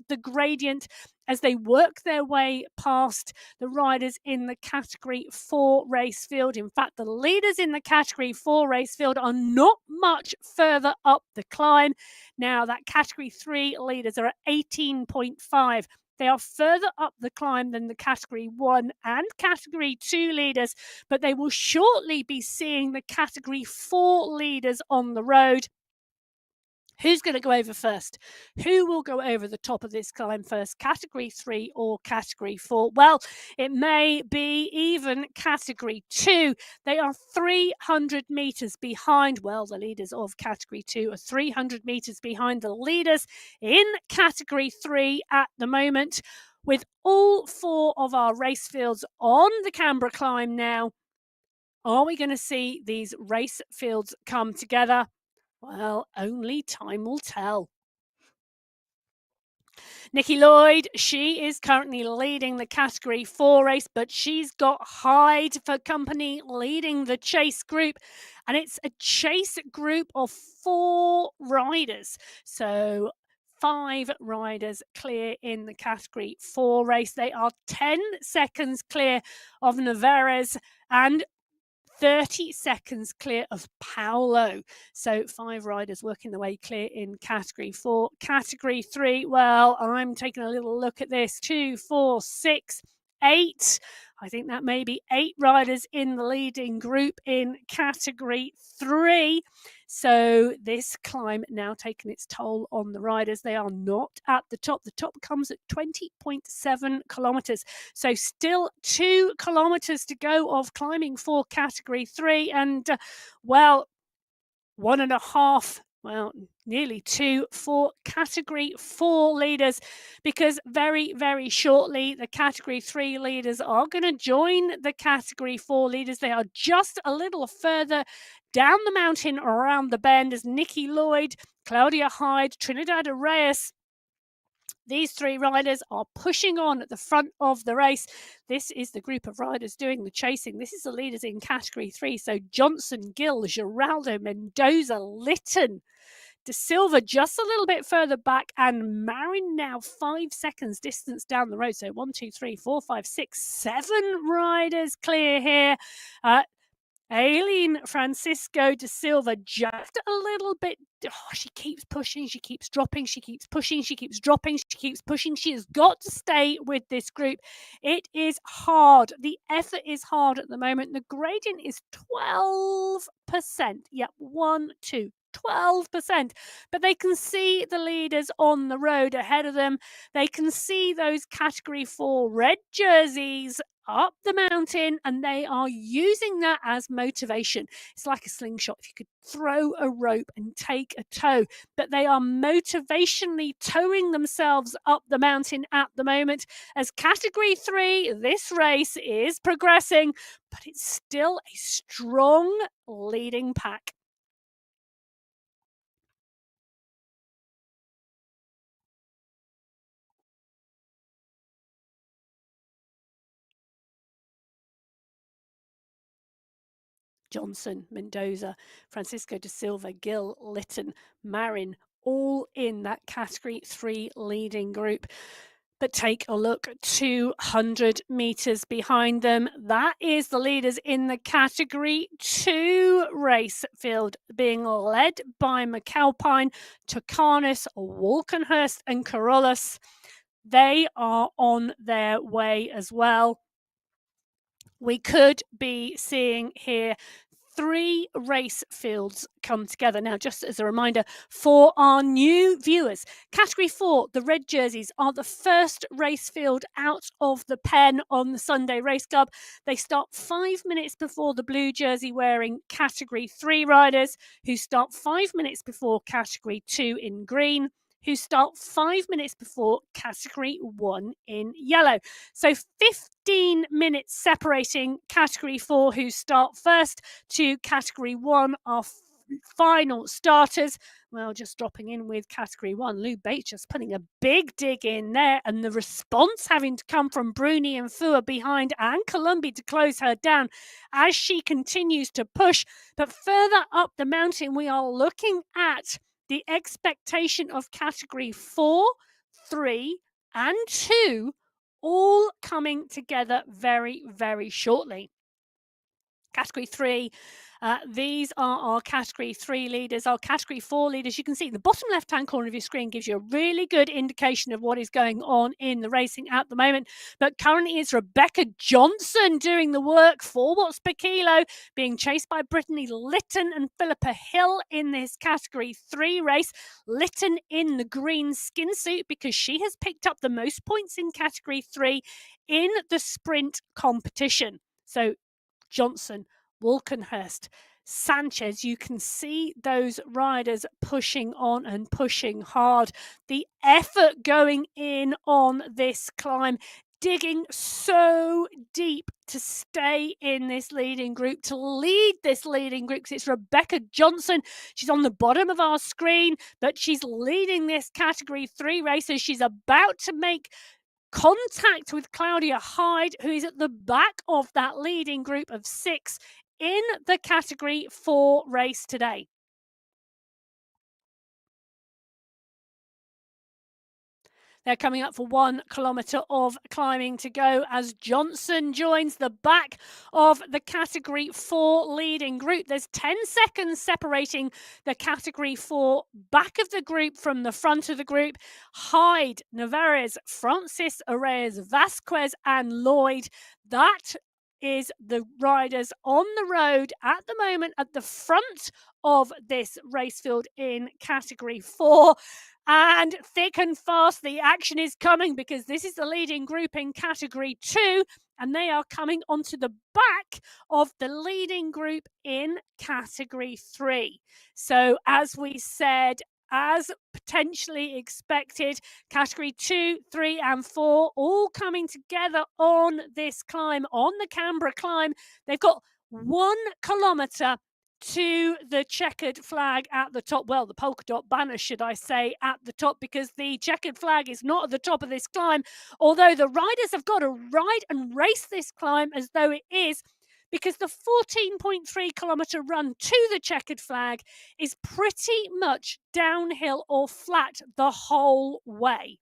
the gradient as they work their way past the riders in the Category 4 race field. In fact, the leaders in the Category 4 race field are not much further up the climb. Now, that Category 3 leaders are at 18.5. They are further up the climb than the Category 1 and Category 2 leaders, but they will shortly be seeing the Category 4 leaders on the road. Who's going to go over first? Who will go over the top of this climb first, Category 3 or Category 4? Well, it may be even Category 2. They are 300 metres behind. Well, the leaders of Category 2 are 300 metres behind the leaders in Category 3 at the moment. With all 4 of our race fields on the Cambra climb now, are we going to see these race fields come together? Well, only time will tell. Nikki Lloyd, she is currently leading the Category 4 race, but she's got Hyde for company leading the chase group. And it's a chase group of 4 riders. So 5 riders clear in the Category 4 race. They are 10 seconds clear of Navarez and 30 seconds clear of Paolo. So 5 riders working their way clear in Category 4. Category 3, well, I'm taking a little look at this. 2, 4, 6, 8. I think that may be 8 riders in the leading group in Category 3. So this climb now taking its toll on the riders. They are not at the top. The top comes at 20.7 kilometres. So still 2 kilometres to go of climbing for Category 3. And, well, 1.5, well, nearly 2 for Category 4 leaders, because very, very shortly the Category 3 leaders are going to join the Category 4 leaders. They are just a little further down the mountain around the bend as Nikki Lloyd, Claudia Hyde, Trinidad Reyes. These 3 riders are pushing on at the front of the race. This is the group of riders doing the chasing. This is the leaders in Category 3. So Johnson, Gill, Giraldo, Mendoza, Litton, De Silva just a little bit further back, and Marin now 5 seconds distance down the road. So 1, 2, 3, 4, 5, 6, 7 riders clear here. Aileen Francisco de Silva just a little bit. She keeps pushing, she keeps dropping, she keeps pushing, she keeps dropping, she keeps pushing. She has got to stay with this group. It is hard. The effort is hard at the moment. The gradient is 12%. Yep, 1, 2. 12%, but they can see the leaders on the road ahead of them. They can see those Category 4 red jerseys up the mountain, and they are using that as motivation. It's like a slingshot. If you could throw a rope and take a tow, but they are motivationally towing themselves up the mountain at the moment. As Category 3, this race is progressing, but it's still a strong leading pack. Johnson, Mendoza, Francisco de Silva, Gill, Litton, Marin, all in that Category 3 leading group. But take a look, 200 metres behind them. That is the leaders in the Category 2 race field, being led by McAlpine, Tocanis, Walkenhurst and Carolus. They are on their way as well. We could be seeing here 3 race fields come together. Now, just as a reminder for our new viewers, Category 4, the red jerseys, are the first race field out of the pen on the Sunday Race Club. They start 5 minutes before the blue jersey wearing Category 3 riders, who start 5 minutes before Category 2 in green, who start 5 minutes before Category 1 in yellow. So 15 minutes separating Category 4, who start first, to Category 1, our final starters. Well, just dropping in with Category 1, Lou Bates just putting a big dig in there, and the response having to come from Bruni and Fua behind, and Columbi to close her down as she continues to push. But further up the mountain, we are looking at the expectation of Category 4, 3, and 2 all coming together very, very shortly. Category 3, these are our Category 3 leaders. Our Category 4 leaders, you can see the bottom left-hand corner of your screen gives you a really good indication of what is going on in the racing at the moment. But currently it's Rebecca Johnson doing the work, 4 watts per kilo, being chased by Brittany Lytton and Philippa Hill in this Category 3 race. Lytton in the green skin suit because she has picked up the most points in Category 3 in the sprint competition. So Johnson, Walkenhurst, Sanchez, you can see those riders pushing on and pushing hard. The effort going in on this climb, digging so deep to stay in this leading group, to lead this leading group, because it's Rebecca Johnson. She's on the bottom of our screen, but she's leading this Category 3 race as she's about to make contact with Claudia Hyde, who is at the back of that leading group of 6 in the Category 4 race today. They're coming up for 1 kilometre of climbing to go as Johnson joins the back of the Category 4 leading group. There's 10 seconds separating the Category 4 back of the group from the front of the group. Hyde, Navarez, Francis, Arrez, Vasquez and Lloyd. That is the riders on the road at the moment at the front of this race field in Category 4. And thick and fast, the action is coming because this is the leading group in Category 2, and they are coming onto the back of the leading group in Category 3. So as we said, as potentially expected, Category 2, 3 and 4 all coming together on this climb, on the Cambra climb. They've got 1 kilometre to the checkered flag at the top. Well, the polka dot banner, should I say, at the top, because the checkered flag is not at the top of this climb, although the riders have got to ride and race this climb as though it is, because the 14.3 kilometre run to the checkered flag is pretty much downhill or flat the whole way.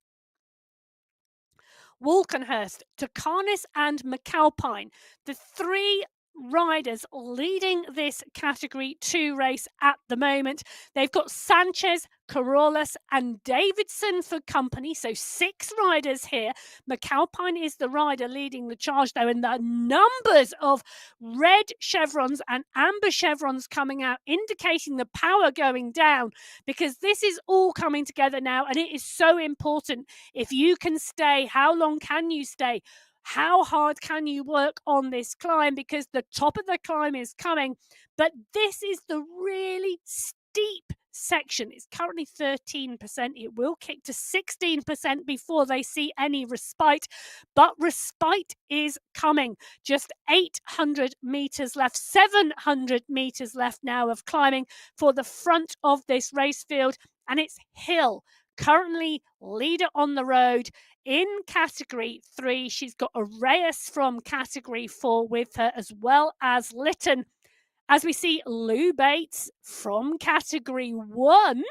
Walkenhurst, Tucanis and McAlpine, the 3 riders leading this Category 2 race at the moment. They've got Sanchez, Corollas and Davidson for company, so 6 riders here. McAlpine is the rider leading the charge though, and the numbers of red chevrons and amber chevrons coming out, indicating the power going down, because this is all coming together now, and it is so important. If you can stay, how long can you stay? How hard can you work on this climb? Because the top of the climb is coming, but this is the really steep section. It's currently 13%. It will kick to 16% before they see any respite, but respite is coming. Just 800 meters left, 700 meters left now of climbing for the front of this race field, and it's Hill, currently leader on the road in Category 3. She's got a Reyes from Category 4 with her, as well as Lytton. As we see Lou Bates from Category 1,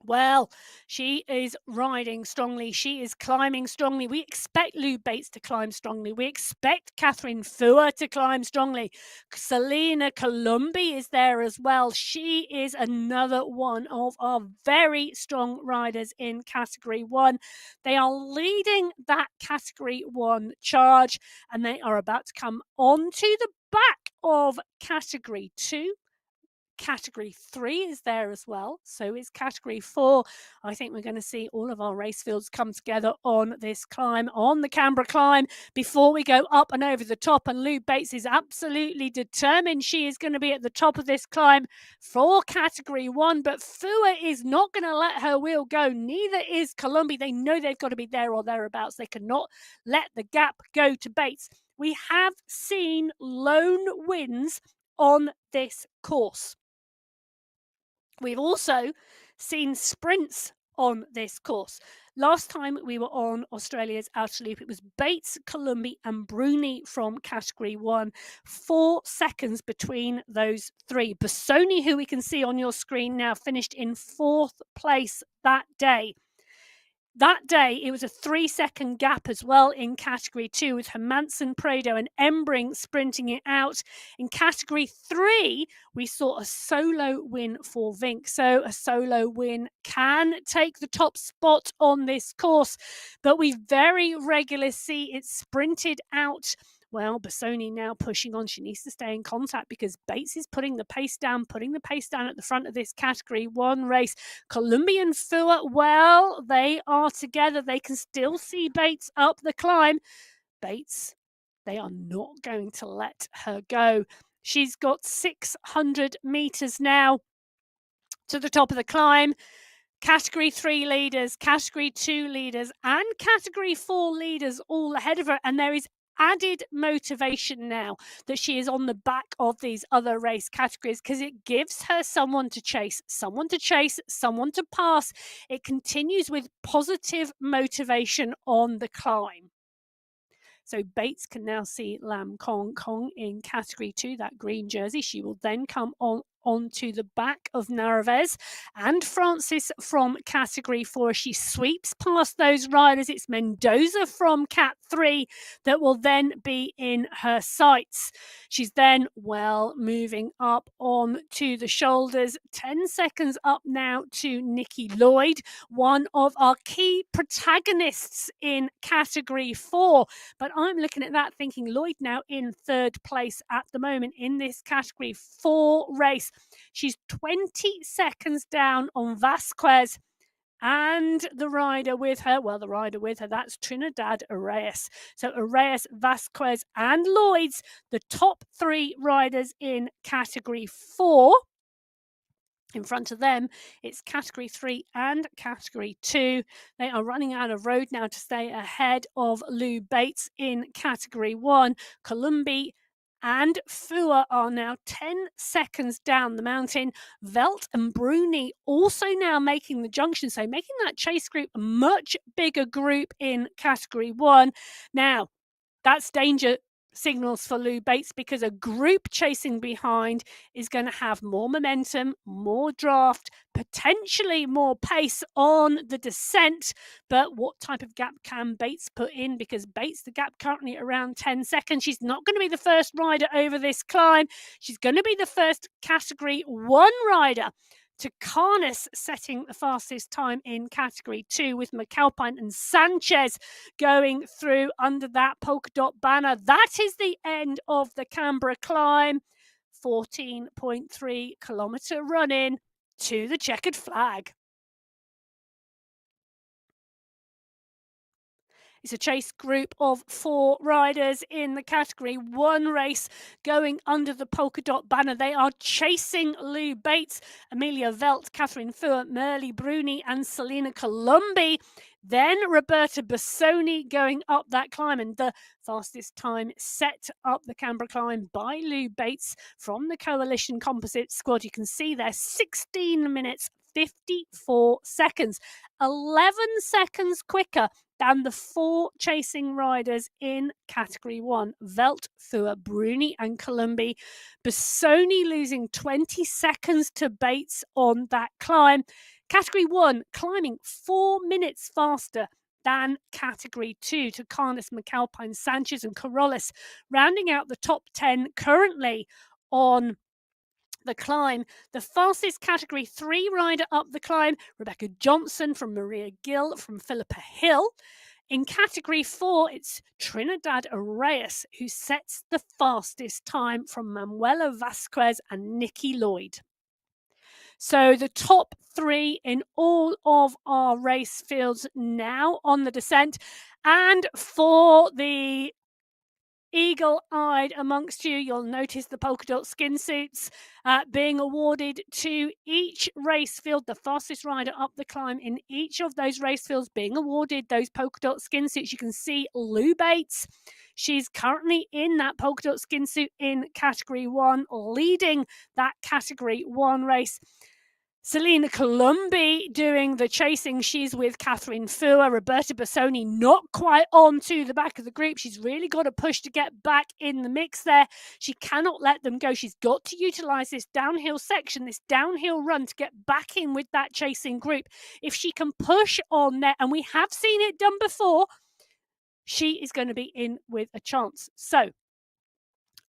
well, she is riding strongly. She is climbing strongly. We expect Lou Bates to climb strongly. We expect Catherine Fua to climb strongly. Selena Columbi is there as well. She is another one of our very strong riders in Category 1. They are leading that Category 1 charge, and they are about to come onto the back of Category 2. Category 3 is there as well. So is Category 4. I think we're going to see all of our race fields come together on this climb, on the Cambra climb, before we go up and over the top. And Lou Bates is absolutely determined she is going to be at the top of this climb for Category 1. But Fua is not going to let her wheel go. Neither is Columbia. They know they've got to be there or thereabouts. They cannot let the gap go to Bates. We have seen lone wins on this course. We've also seen sprints on this course. Last time we were on Australia's Outer Loop, it was Bates, Columbia and Bruni from Category 1. 4 seconds between those three. Bassoni, who we can see on your screen now, finished in 4th place that day. That day, it was a 3-second gap as well in Category 2 with Hermansen, Prado and Embring sprinting it out. In Category 3, we saw a solo win for Vink. So a solo win can take the top spot on this course, but we very regularly see it sprinted out. Well, Bassoni now pushing on. She needs to stay in contact because Bates is putting the pace down at the front of this Category 1 race. Columbia and Fua, well, they are together. They can still see Bates up the climb. Bates, they are not going to let her go. She's got 600 meters now to the top of the climb. Category 3 leaders, Category 2 leaders, and Category 4 leaders all ahead of her. And there is added motivation now that she is on the back of these other race categories because it gives her someone to chase, someone to pass. It continues with positive motivation on the climb. So Bates can now see Lam Kong in Category 2, that green jersey. She will then come onto the back of Narvaez and Francis from Category 4. She sweeps past those riders. It's Mendoza from Cat 3 that will then be in her sights. She's then, well, moving up on to the shoulders. 10 seconds up now to Nikki Lloyd, one of our key protagonists in Category 4. But I'm looking at that thinking Lloyd now in 3rd place at the moment in this Category 4 race. She's 20 seconds down on Vasquez and the rider with her. Well, the rider with her, that's Trinidad Arrayas. So Arrayas, Vasquez and Lloyd's the top 3 riders in Category 4. In front of them, it's Category 3 and Category 2. They are running out of road now to stay ahead of Lou Bates in Category 1. Columbia and Fua are now 10 seconds down the mountain. Velt and Bruni also now making the junction, so making that chase group a much bigger group in Category 1. Now, that's danger signals for Lou Bates because a group chasing behind is going to have more momentum, more draft, potentially more pace on the descent. But what type of gap can Bates put in? Because Bates, the gap currently around 10 seconds. She's not going to be the first rider over this climb. She's going to be the first Category 1 rider to Carnes setting the fastest time in Category 2 with McAlpine and Sanchez going through under that polka dot banner. That is the end of the Cambra climb. 14.3 kilometre run in to the checkered flag. It's a chase group of 4 riders in the Category 1 race going under the polka dot banner. They are chasing Lou Bates, Amelia Velt, Catherine Fua, Merle Bruni and Selena Columbi. Then Roberta Bassoni going up that climb, and the fastest time set up the Cambra climb by Lou Bates from the Coalition Composite Squad. You can see there 16 minutes 54 seconds, 11 seconds quicker than the 4 chasing riders in Category 1. Velt, Fua, Bruni and Columbi. Bassoni losing 20 seconds to Bates on that climb. Category 1 climbing 4 minutes faster than Category 2 to Carnes, McAlpine, Sanchez and Corollis, rounding out the top 10 currently on the climb. The fastest Category 3 rider up the climb, Rebecca Johnson from Maria Gill from Philippa Hill. In category 4, it's Trinidad Reyes who sets the fastest time from Manuela Vasquez and Nikki Lloyd. So the top 3 in all of our race fields now on the descent. And for the eagle-eyed amongst you, you'll notice the polka dot skin suits being awarded to each race field. The fastest rider up the climb in each of those race fields being awarded those polka dot skin suits. You can see Lou Bates. She's currently in that polka dot skin suit in category 1, leading that category 1 race. Selena Columbi doing the chasing. She's with Catherine Fua. Roberta Bassoni not quite on to the back of the group. She's really got to push to get back in the mix there. She cannot let them go. She's got to utilize this downhill section, this downhill run to get back in with that chasing group. If she can push on there, and we have seen it done before, she is going to be in with a chance. So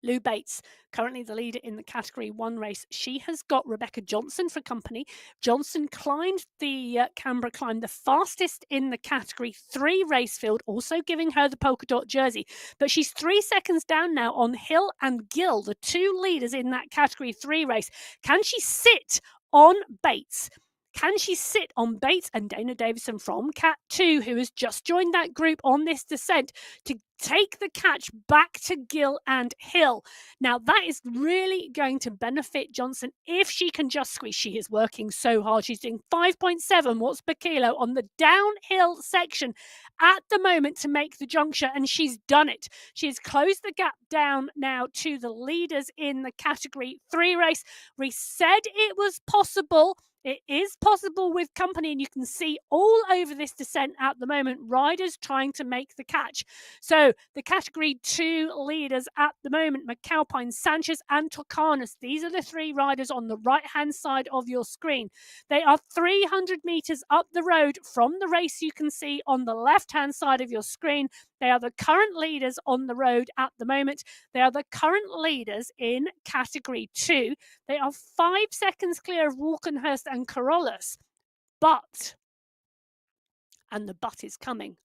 Lou Bates, currently the leader in the category 1 race. She has got Rebecca Johnson for company. Johnson climbed the Cambra climb the fastest in the category 3 race field, also giving her the polka dot jersey. But she's 3 seconds down now on Hill and Gill, the 2 leaders in that category 3 race. Can she sit on Bates? Can she sit on Bates and Dana Davison from Cat 2, who has just joined that group on this descent, to take the catch back to Gill and Hill? Now, that is really going to benefit Johnson if she can just squeeze. She is working so hard. She's doing 5.7 watts per kilo on the downhill section at the moment to make the juncture, and she's done it. She has closed the gap down now to the leaders in the category 3 race. We said it was possible. It is possible with company, and you can see all over this descent at the moment, riders trying to make the catch. So the category 2 leaders at the moment, McAlpine, Sanchez and Tocanis. These are the 3 riders on the right-hand side of your screen. They are 300 meters up the road from the race you can see on the left-hand side of your screen. They are the current leaders on the road at the moment. They are the current leaders in category 2. They are 5 seconds clear of Walkenhurst and Carolus. But, and the but is coming,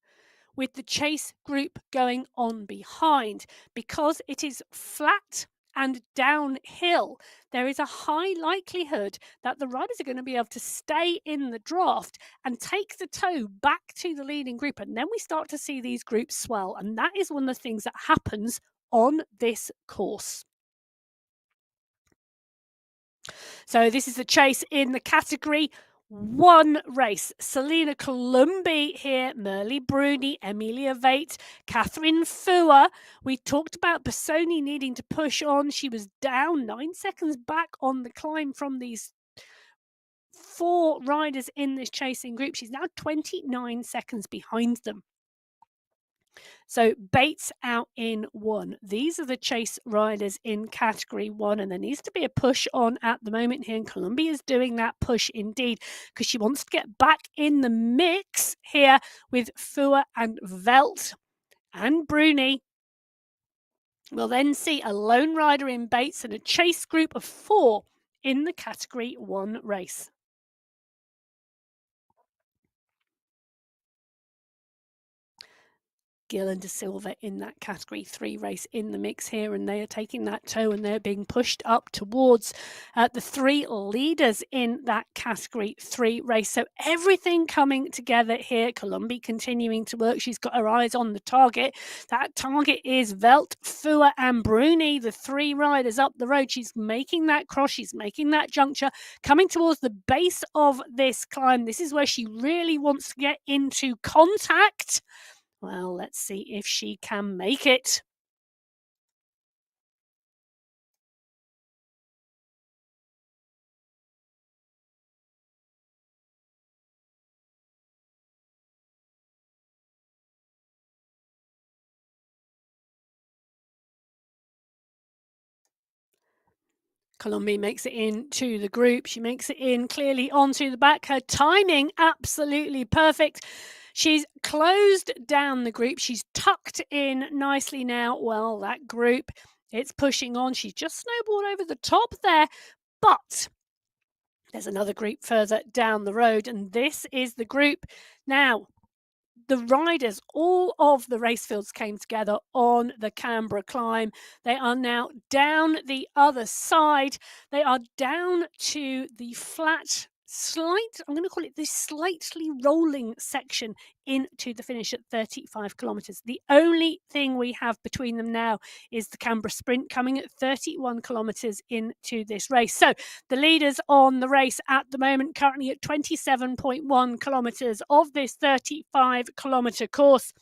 with the chase group going on behind, because it is flat and downhill, there is a high likelihood that the riders are going to be able to stay in the draft and take the tow back to the leading group. And then we start to see these groups swell. And that is one of the things that happens on this course. So this is the chase in the category 1 race. Selena Columbi here, Merle Bruni, Emilia Veit, Catherine Fua. We talked about Bassoni needing to push on. She was down 9 seconds back on the climb from these 4 riders in this chasing group. She's now 29 seconds behind them. So Bates out in 1. These are the chase riders in category 1, and there needs to be a push on at the moment here, and Columbia is doing that push indeed, because she wants to get back in the mix here with Fua and Velt and Bruni. We'll then see a lone rider in Bates and a chase group of 4 in the category 1 race. Gill and De Silva in that category 3 race in the mix here, and they are taking that tow and they're being pushed up towards the 3 leaders in that category 3 race. So everything coming together here. Columbi continuing to work. She's got her eyes on the target. That target is Velt, Fua and Bruni, the 3 riders up the road. She's making that cross. She's making that juncture, coming towards the base of this climb. This is where she really wants to get into contact. Well, let's see if she can make it. Colombi makes it into the group. She makes it in clearly onto the back. Her timing absolutely perfect. She's closed down the group. She's tucked in nicely now. Well, that group, it's pushing on. She's just snowballed over the top there, but there's another group further down the road, and this is the group. Now, the riders, all of the race fields came together on the Cambra climb. They are now down the other side. They are down to the flat, I'm going to call it this slightly rolling section into the finish at 35 kilometres. The only thing we have between them now is the Cambra sprint coming at 31 kilometres into this race. So the leaders on the race at the moment currently at 27.1 kilometres of this 35 kilometre course.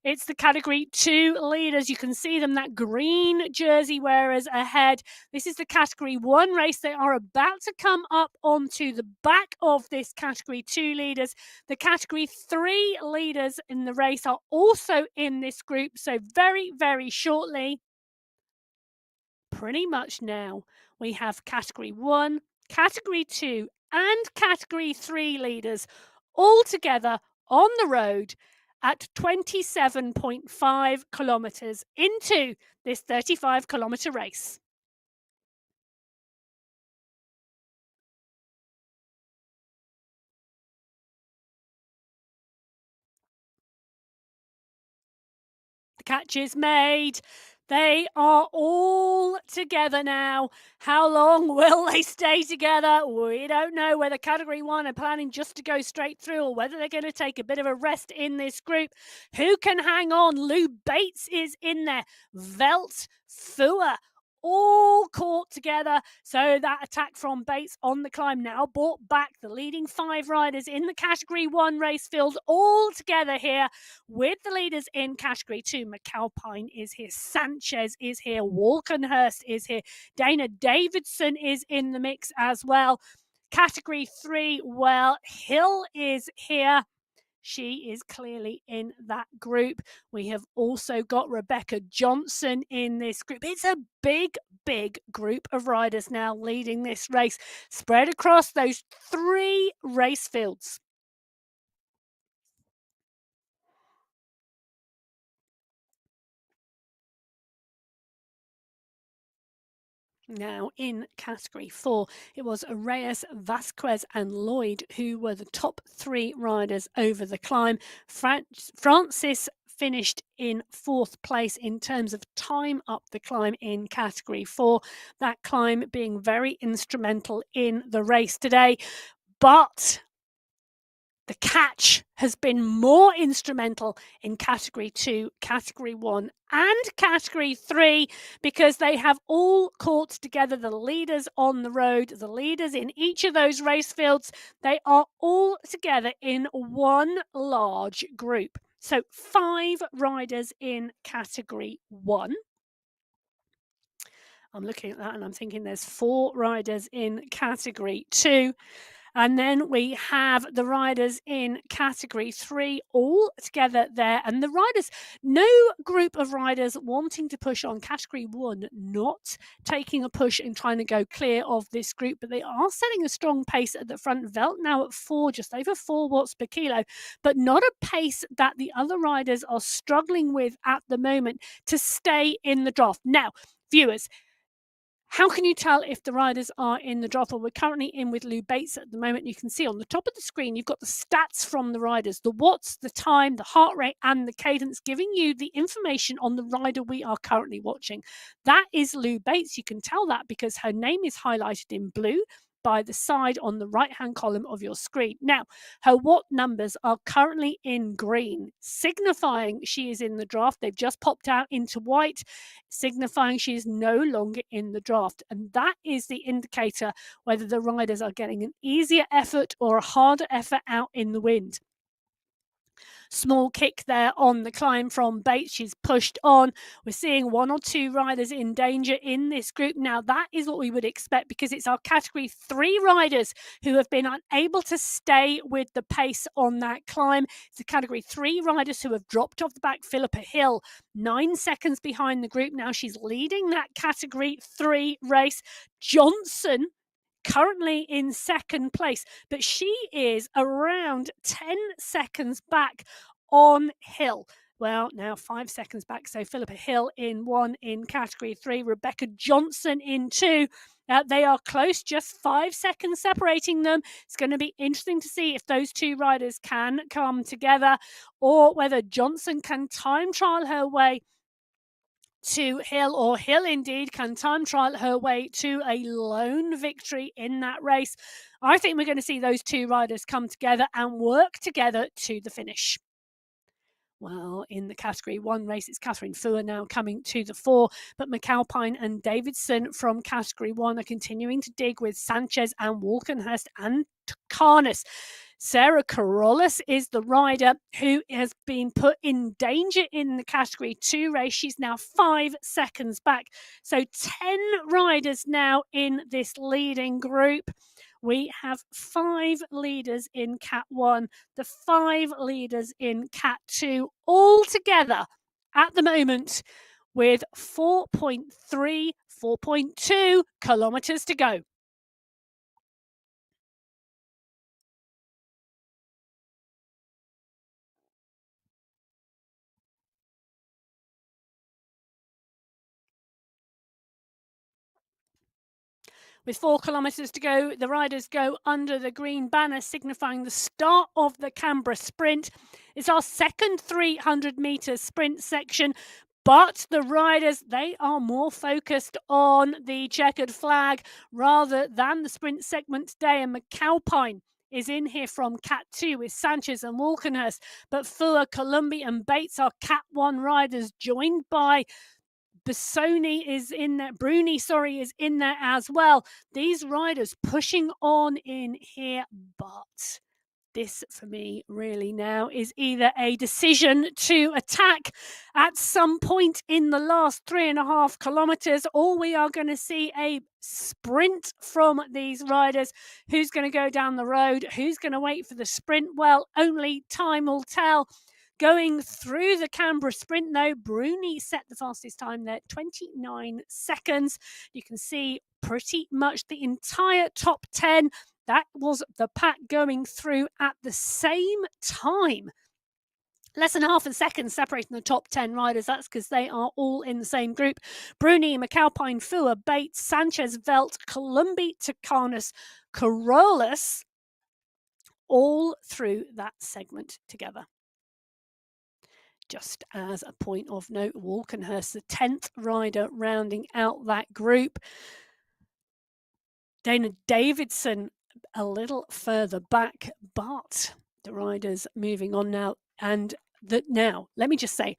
It's the Category 2 leaders. You can see them, that green jersey wearers ahead. This is the Category 1 race. They are about to come up onto the back of this Category 2 leaders. The Category 3 leaders in the race are also in this group. So very, very shortly, pretty much now, we have Category 1, Category 2 and Category 3 leaders all together on the road at 27.5 kilometres into this 35 kilometre race. The catch is made. They are all together now. How long will they stay together? We don't know whether Category 1 are planning just to go straight through or whether they're going to take a bit of a rest in this group. Who can hang on? Lou Bates is in there. Velt, Fua, all caught together. So that attack from Bates on the climb now brought back the leading 5 riders in the Category 1 race field all together here with the leaders in Category 2. McAlpine is here, Sanchez is here, Walkenhurst is here, Dana Davidson is in the mix as well. Category 3, well, Hill is here. She is clearly in that group. We have also got Rebecca Johnson in this group. It's a big, big group of riders now leading this race, spread across those 3 race fields. Now, in Category 4, it was Reyes, Vasquez and Lloyd who were the top 3 riders over the climb. Francis finished in 4th place in terms of time up the climb in Category 4, that climb being very instrumental in the race today. But the catch has been more instrumental in Category 2, Category 1 and Category 3 because they have all caught together, the leaders on the road, the leaders in each of those race fields. They are all together in one large group. So 5 riders in Category 1. I'm looking at that and I'm thinking there's 4 riders in Category 2. And then we have the riders in Category 3 all together there. And the riders, no group of riders wanting to push on. Category 1 not taking a push and trying to go clear of this group, but they are setting a strong pace at the front. Velt now at 4, just over 4 watts per kilo, but not a pace that the other riders are struggling with at the moment to stay in the draft. Now, viewers, how can you tell if the riders are in the draft? Well, we're currently in with Lou Bates at the moment. You can see on the top of the screen, you've got the stats from the riders, the watts, the time, the heart rate, and the cadence, giving you the information on the rider we are currently watching. That is Lou Bates. You can tell that because her name is highlighted in blue by the side on the right-hand column of your screen. Now, her watt numbers are currently in green, signifying she is in the draft. They've just popped out into white, signifying she is no longer in the draft. And that is the indicator whether the riders are getting an easier effort or a harder effort out in the wind. Small kick there on the climb from Bates. She's pushed on. We're seeing 1 or 2 riders in danger in this group. Now, that is what we would expect because it's our Category 3 riders who have been unable to stay with the pace on that climb. It's the Category 3 riders who have dropped off the back. Philippa Hill, 9 seconds behind the group. Now she's leading that Category 3 race. Johnson currently in 2nd place, but she is around 10 seconds back on Hill. Well, now 5 seconds back. So Philippa Hill in 1 in category 3, Rebecca Johnson in 2. They are close, just 5 seconds separating them. It's going to be interesting to see if those two riders can come together or whether Johnson can time trial her way to Hill, or Hill indeed can time trial her way to a lone victory in that race. I think we're going to see those two riders come together and work together to the finish. Well, in the category 1 race, it's Catherine Fua now coming to the fore, but McAlpine and Davidson from category 1 are continuing to dig with Sanchez and Walkenhurst and Carnus. Sarah Carolus is the rider who has been put in danger in the category 2 race. She's now 5 seconds back. So 10 riders now in this leading group. We have 5 leaders in Cat 1, the 5 leaders in Cat 2, all together at the moment with 4.3, 4.2 kilometres to go. With 4 kilometres to go, the riders go under the green banner, signifying the start of the Cambra sprint. It's our second 300 metre sprint section, but the riders, they are more focused on the checkered flag rather than the sprint segment today. And McAlpine is in here from Cat 2 with Sanchez and Walkenhurst, but Fua, Columbi and Bates are Cat 1 riders, joined by Bruni is in there as well. These riders pushing on in here, but this for me really now is either a decision to attack at some point in the last 3.5 kilometers, or we are going to see a sprint from these riders. Who's going to go down the road? Who's going to wait for the sprint? Well, only time will tell. Going through the Cambra sprint, though, Bruni set the fastest time there, 29 seconds. You can see pretty much the entire top 10. That was the pack going through at the same time. Less than half a second separating the top 10 riders. That's because they are all in the same group. Bruni, McAlpine, Fua, Bates, Sanchez, Velt, Columbi, Takanus, Carolus, all through that segment together. Just as a point of note, Walkenhurst, the 10th rider rounding out that group. Dana Davidson a little further back, but the riders moving on now. And now, let me just say,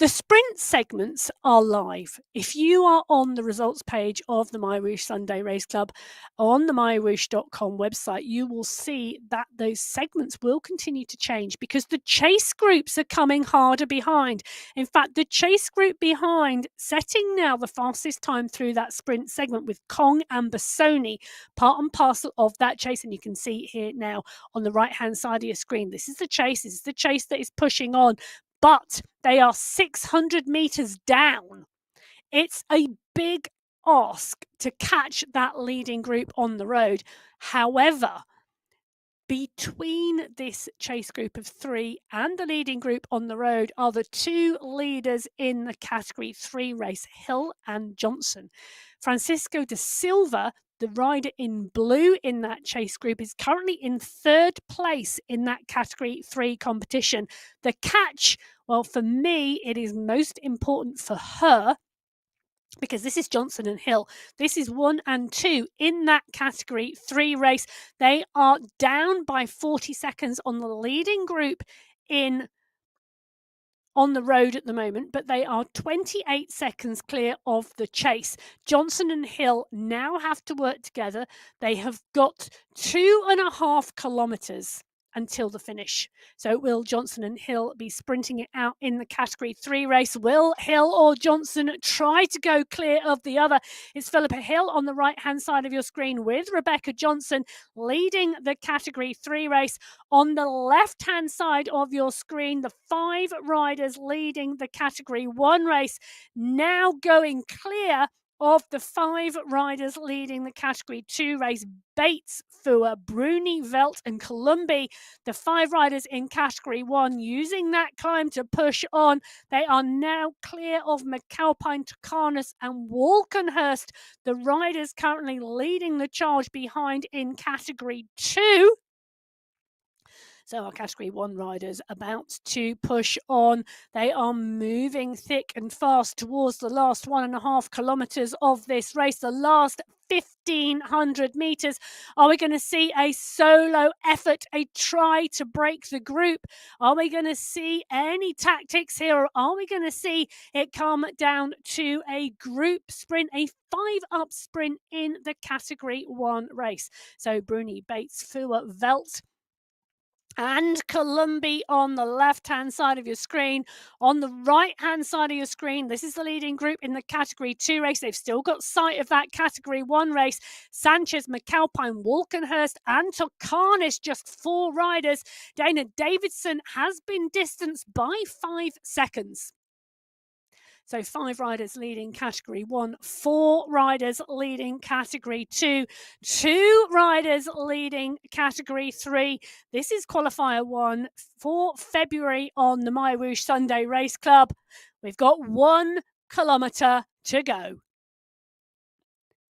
the sprint segments are live. If you are on the results page of the MyWhoosh Sunday Race Club on the mywhoosh.com website, you will see that those segments will continue to change because the chase groups are coming harder behind. In fact, the chase group behind, setting now the fastest time through that sprint segment with Kong and Bassoni, part and parcel of that chase. And you can see here now on the right-hand side of your screen, this is the chase. This is the chase that is pushing on. But they are 600 meters down. It's a big ask to catch that leading group on the road. However, between this chase group of 3 and the leading group on the road are the 2 leaders in the category 3 race, Hill and Johnson. Francisco da Silva, the rider in blue in that chase group, is currently in 3rd place in that category 3 competition. The catch, well, for me, it is most important for her because this is Johnson and Hill. This is 1 and 2 in that category 3 race. They are down by 40 seconds on the leading group on the road at the moment, but they are 28 seconds clear of the chase. Johnson and Hill now have to work together. They have got 2.5 kilometers until the finish. So will Johnson and Hill be sprinting it out in the category 3 race? Will Hill or Johnson try to go clear of the other? It's Philippa Hill on the right-hand side of your screen with Rebecca Johnson leading the category 3 race. On the left-hand side of your screen, the 5 riders leading the category 1 race now going clear Of the 5 riders leading the Category 2 race, Bates, Fua, Bruni, Velt and Columbi, the 5 riders in Category 1 using that climb to push on. They are now clear of McAlpine, Tucanus and Walkenhurst, the riders currently leading the charge behind in Category 2. So our Category 1 riders about to push on. They are moving thick and fast towards the last 1.5 kilometres of this race, the last 1,500 metres. Are we going to see a solo effort, a try to break the group? Are we going to see any tactics here, or are we going to see it come down to a group sprint, a 5-up sprint in the Category 1 race? So Bruni, Bates, Fua, Velt and Columbi on the left-hand side of your screen. On the right-hand side of your screen, this is the leading group in the Category 2 race. They've still got sight of that Category 1 race. Sanchez, McAlpine, Walkenhurst and Tucanus, just 4 riders. Dana Davidson has been distanced by 5 seconds. So 5 riders leading Category 1, 4 riders leading Category 2, 2 riders leading Category 3. This is Qualifier 1 for February on the MyWhoosh Sunday Race Club. We've got 1 kilometre to go.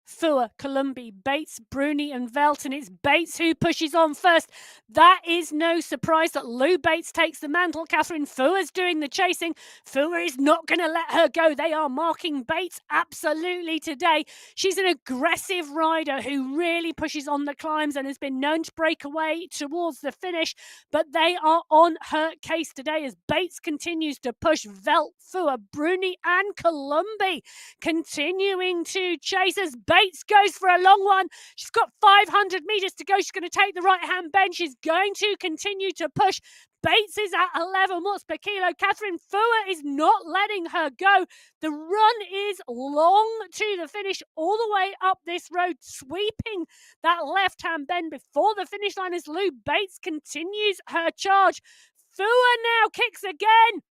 Fua, Columbi, Bates, Bruni and Velt, and it's Bates who pushes on first. That is no surprise that Lou Bates takes the mantle. Catherine Fua's doing the chasing. Fua is not going to let her go. They are marking Bates absolutely today. She's an aggressive rider who really pushes on the climbs and has been known to break away towards the finish, but they are on her case today as Bates continues to push. Velt, Fua, Bruni and Columbi continuing to chase as Bates goes for a long one. She's got 500 metres to go. She's going to take the right-hand bend. She's going to continue to push. Bates is at 11 watts per kilo. Catherine Fua is not letting her go. The run is long to the finish, all the way up this road, sweeping that left-hand bend before the finish line as Lou Bates continues her charge. Fua now kicks again.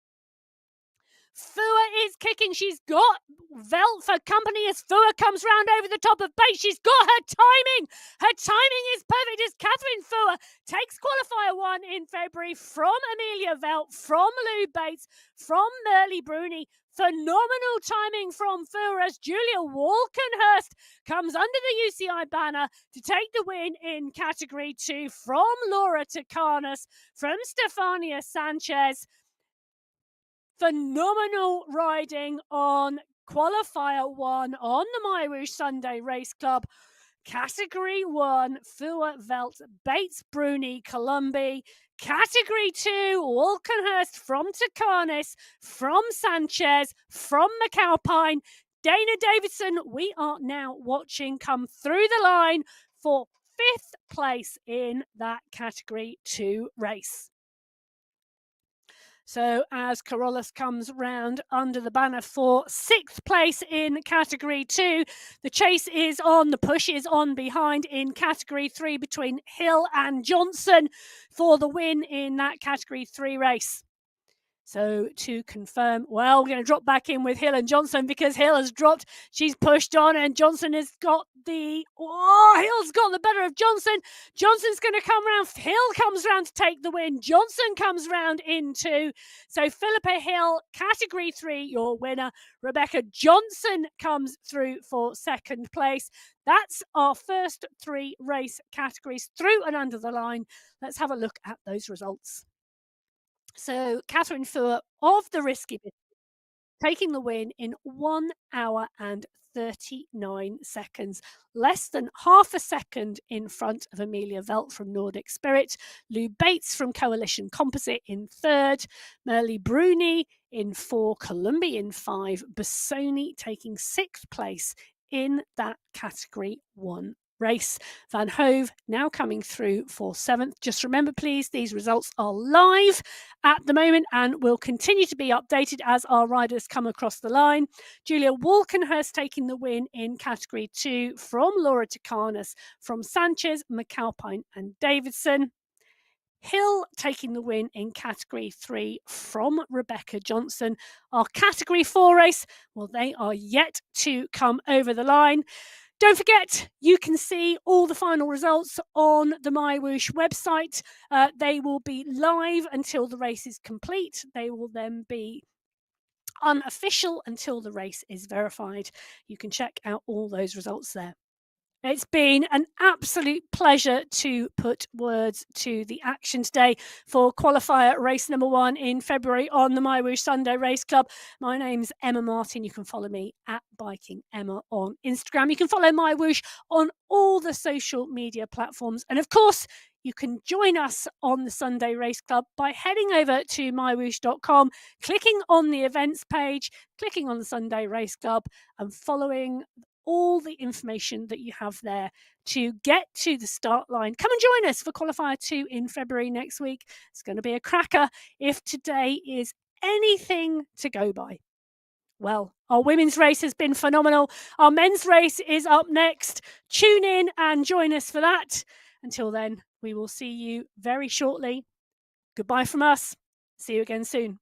Fua is kicking. She's got Velt for company as Fua comes round over the top of Bates. She's got her timing. Her timing is perfect as Catherine Fua takes Qualifier 1 in February from Amelia Velt, from Lou Bates, from Merle Bruni. Phenomenal timing from Fua as Julia Walkenhurst comes under the UCI banner to take the win in Category 2 from Laura Tucanus, from Stefania Sanchez. Phenomenal riding on Qualifier 1 on the MyWhoosh Sunday Race Club. Category 1, Fua, Velt, Bates, Bruni, Columbi. Category 2, Walkenhurst from Tucanus, from Sanchez, from McAlpine. Dana Davidson, we are now watching come through the line for 5th place in that Category 2 race. So as Carolus comes round under the banner for 6th place in Category 2, the chase is on, the push is on behind in Category 3 between Hill and Johnson for the win in that Category 3 race. So to confirm, well, we're going to drop back in with Hill and Johnson because Hill has dropped. She's pushed on and Johnson has got Hill's got the better of Johnson. Johnson's going to come round. Hill comes round to take the win. Johnson comes round in 2. So Philippa Hill, Category 3, your winner. Rebecca Johnson comes through for 2nd place. That's our first 3 race categories through and under the line. Let's have a look at those results. So Catherine Fua of the Risky Biscuit taking the win in 1 hour and 39 seconds, less than half a second in front of Amelia Velt from Nordic Spirit, Lou Bates from Coalition Composite in 3rd, Merle Bruni in 4, Columbi in 5, Bassoni taking 6th place in that Category 1 race. Van Hove now coming through for 7th. Just remember, please, these results are live at the moment and will continue to be updated as our riders come across the line. Julia Walkenhurst taking the win in Category 2 from Laura Tucanus, from Sanchez, McAlpine and Davidson. Hill taking the win in Category 3 from Rebecca Johnson. Our Category 4 race, well, they are yet to come over the line. Don't forget, you can see all the final results on the MyWhoosh website. They will be live until the race is complete. They will then be unofficial until the race is verified. You can check out all those results there. It's been an absolute pleasure to put words to the action today for qualifier race number 1 in February on the MyWhoosh Sunday Race Club. My name's Emma Martin. You can follow me at Biking Emma on Instagram. You can follow MyWhoosh on all the social media platforms. And of course, you can join us on the Sunday Race Club by heading over to mywhoosh.com, clicking on the events page, clicking on the Sunday Race Club, and following all the information that you have there to get to the start line. Come and join us for Qualifier 2 in February next week. It's going to be a cracker if today is anything to go by. Well, our women's race has been phenomenal. Our men's race is up next. Tune in and join us for that. Until then, we will see you very shortly. Goodbye from us. See you again soon.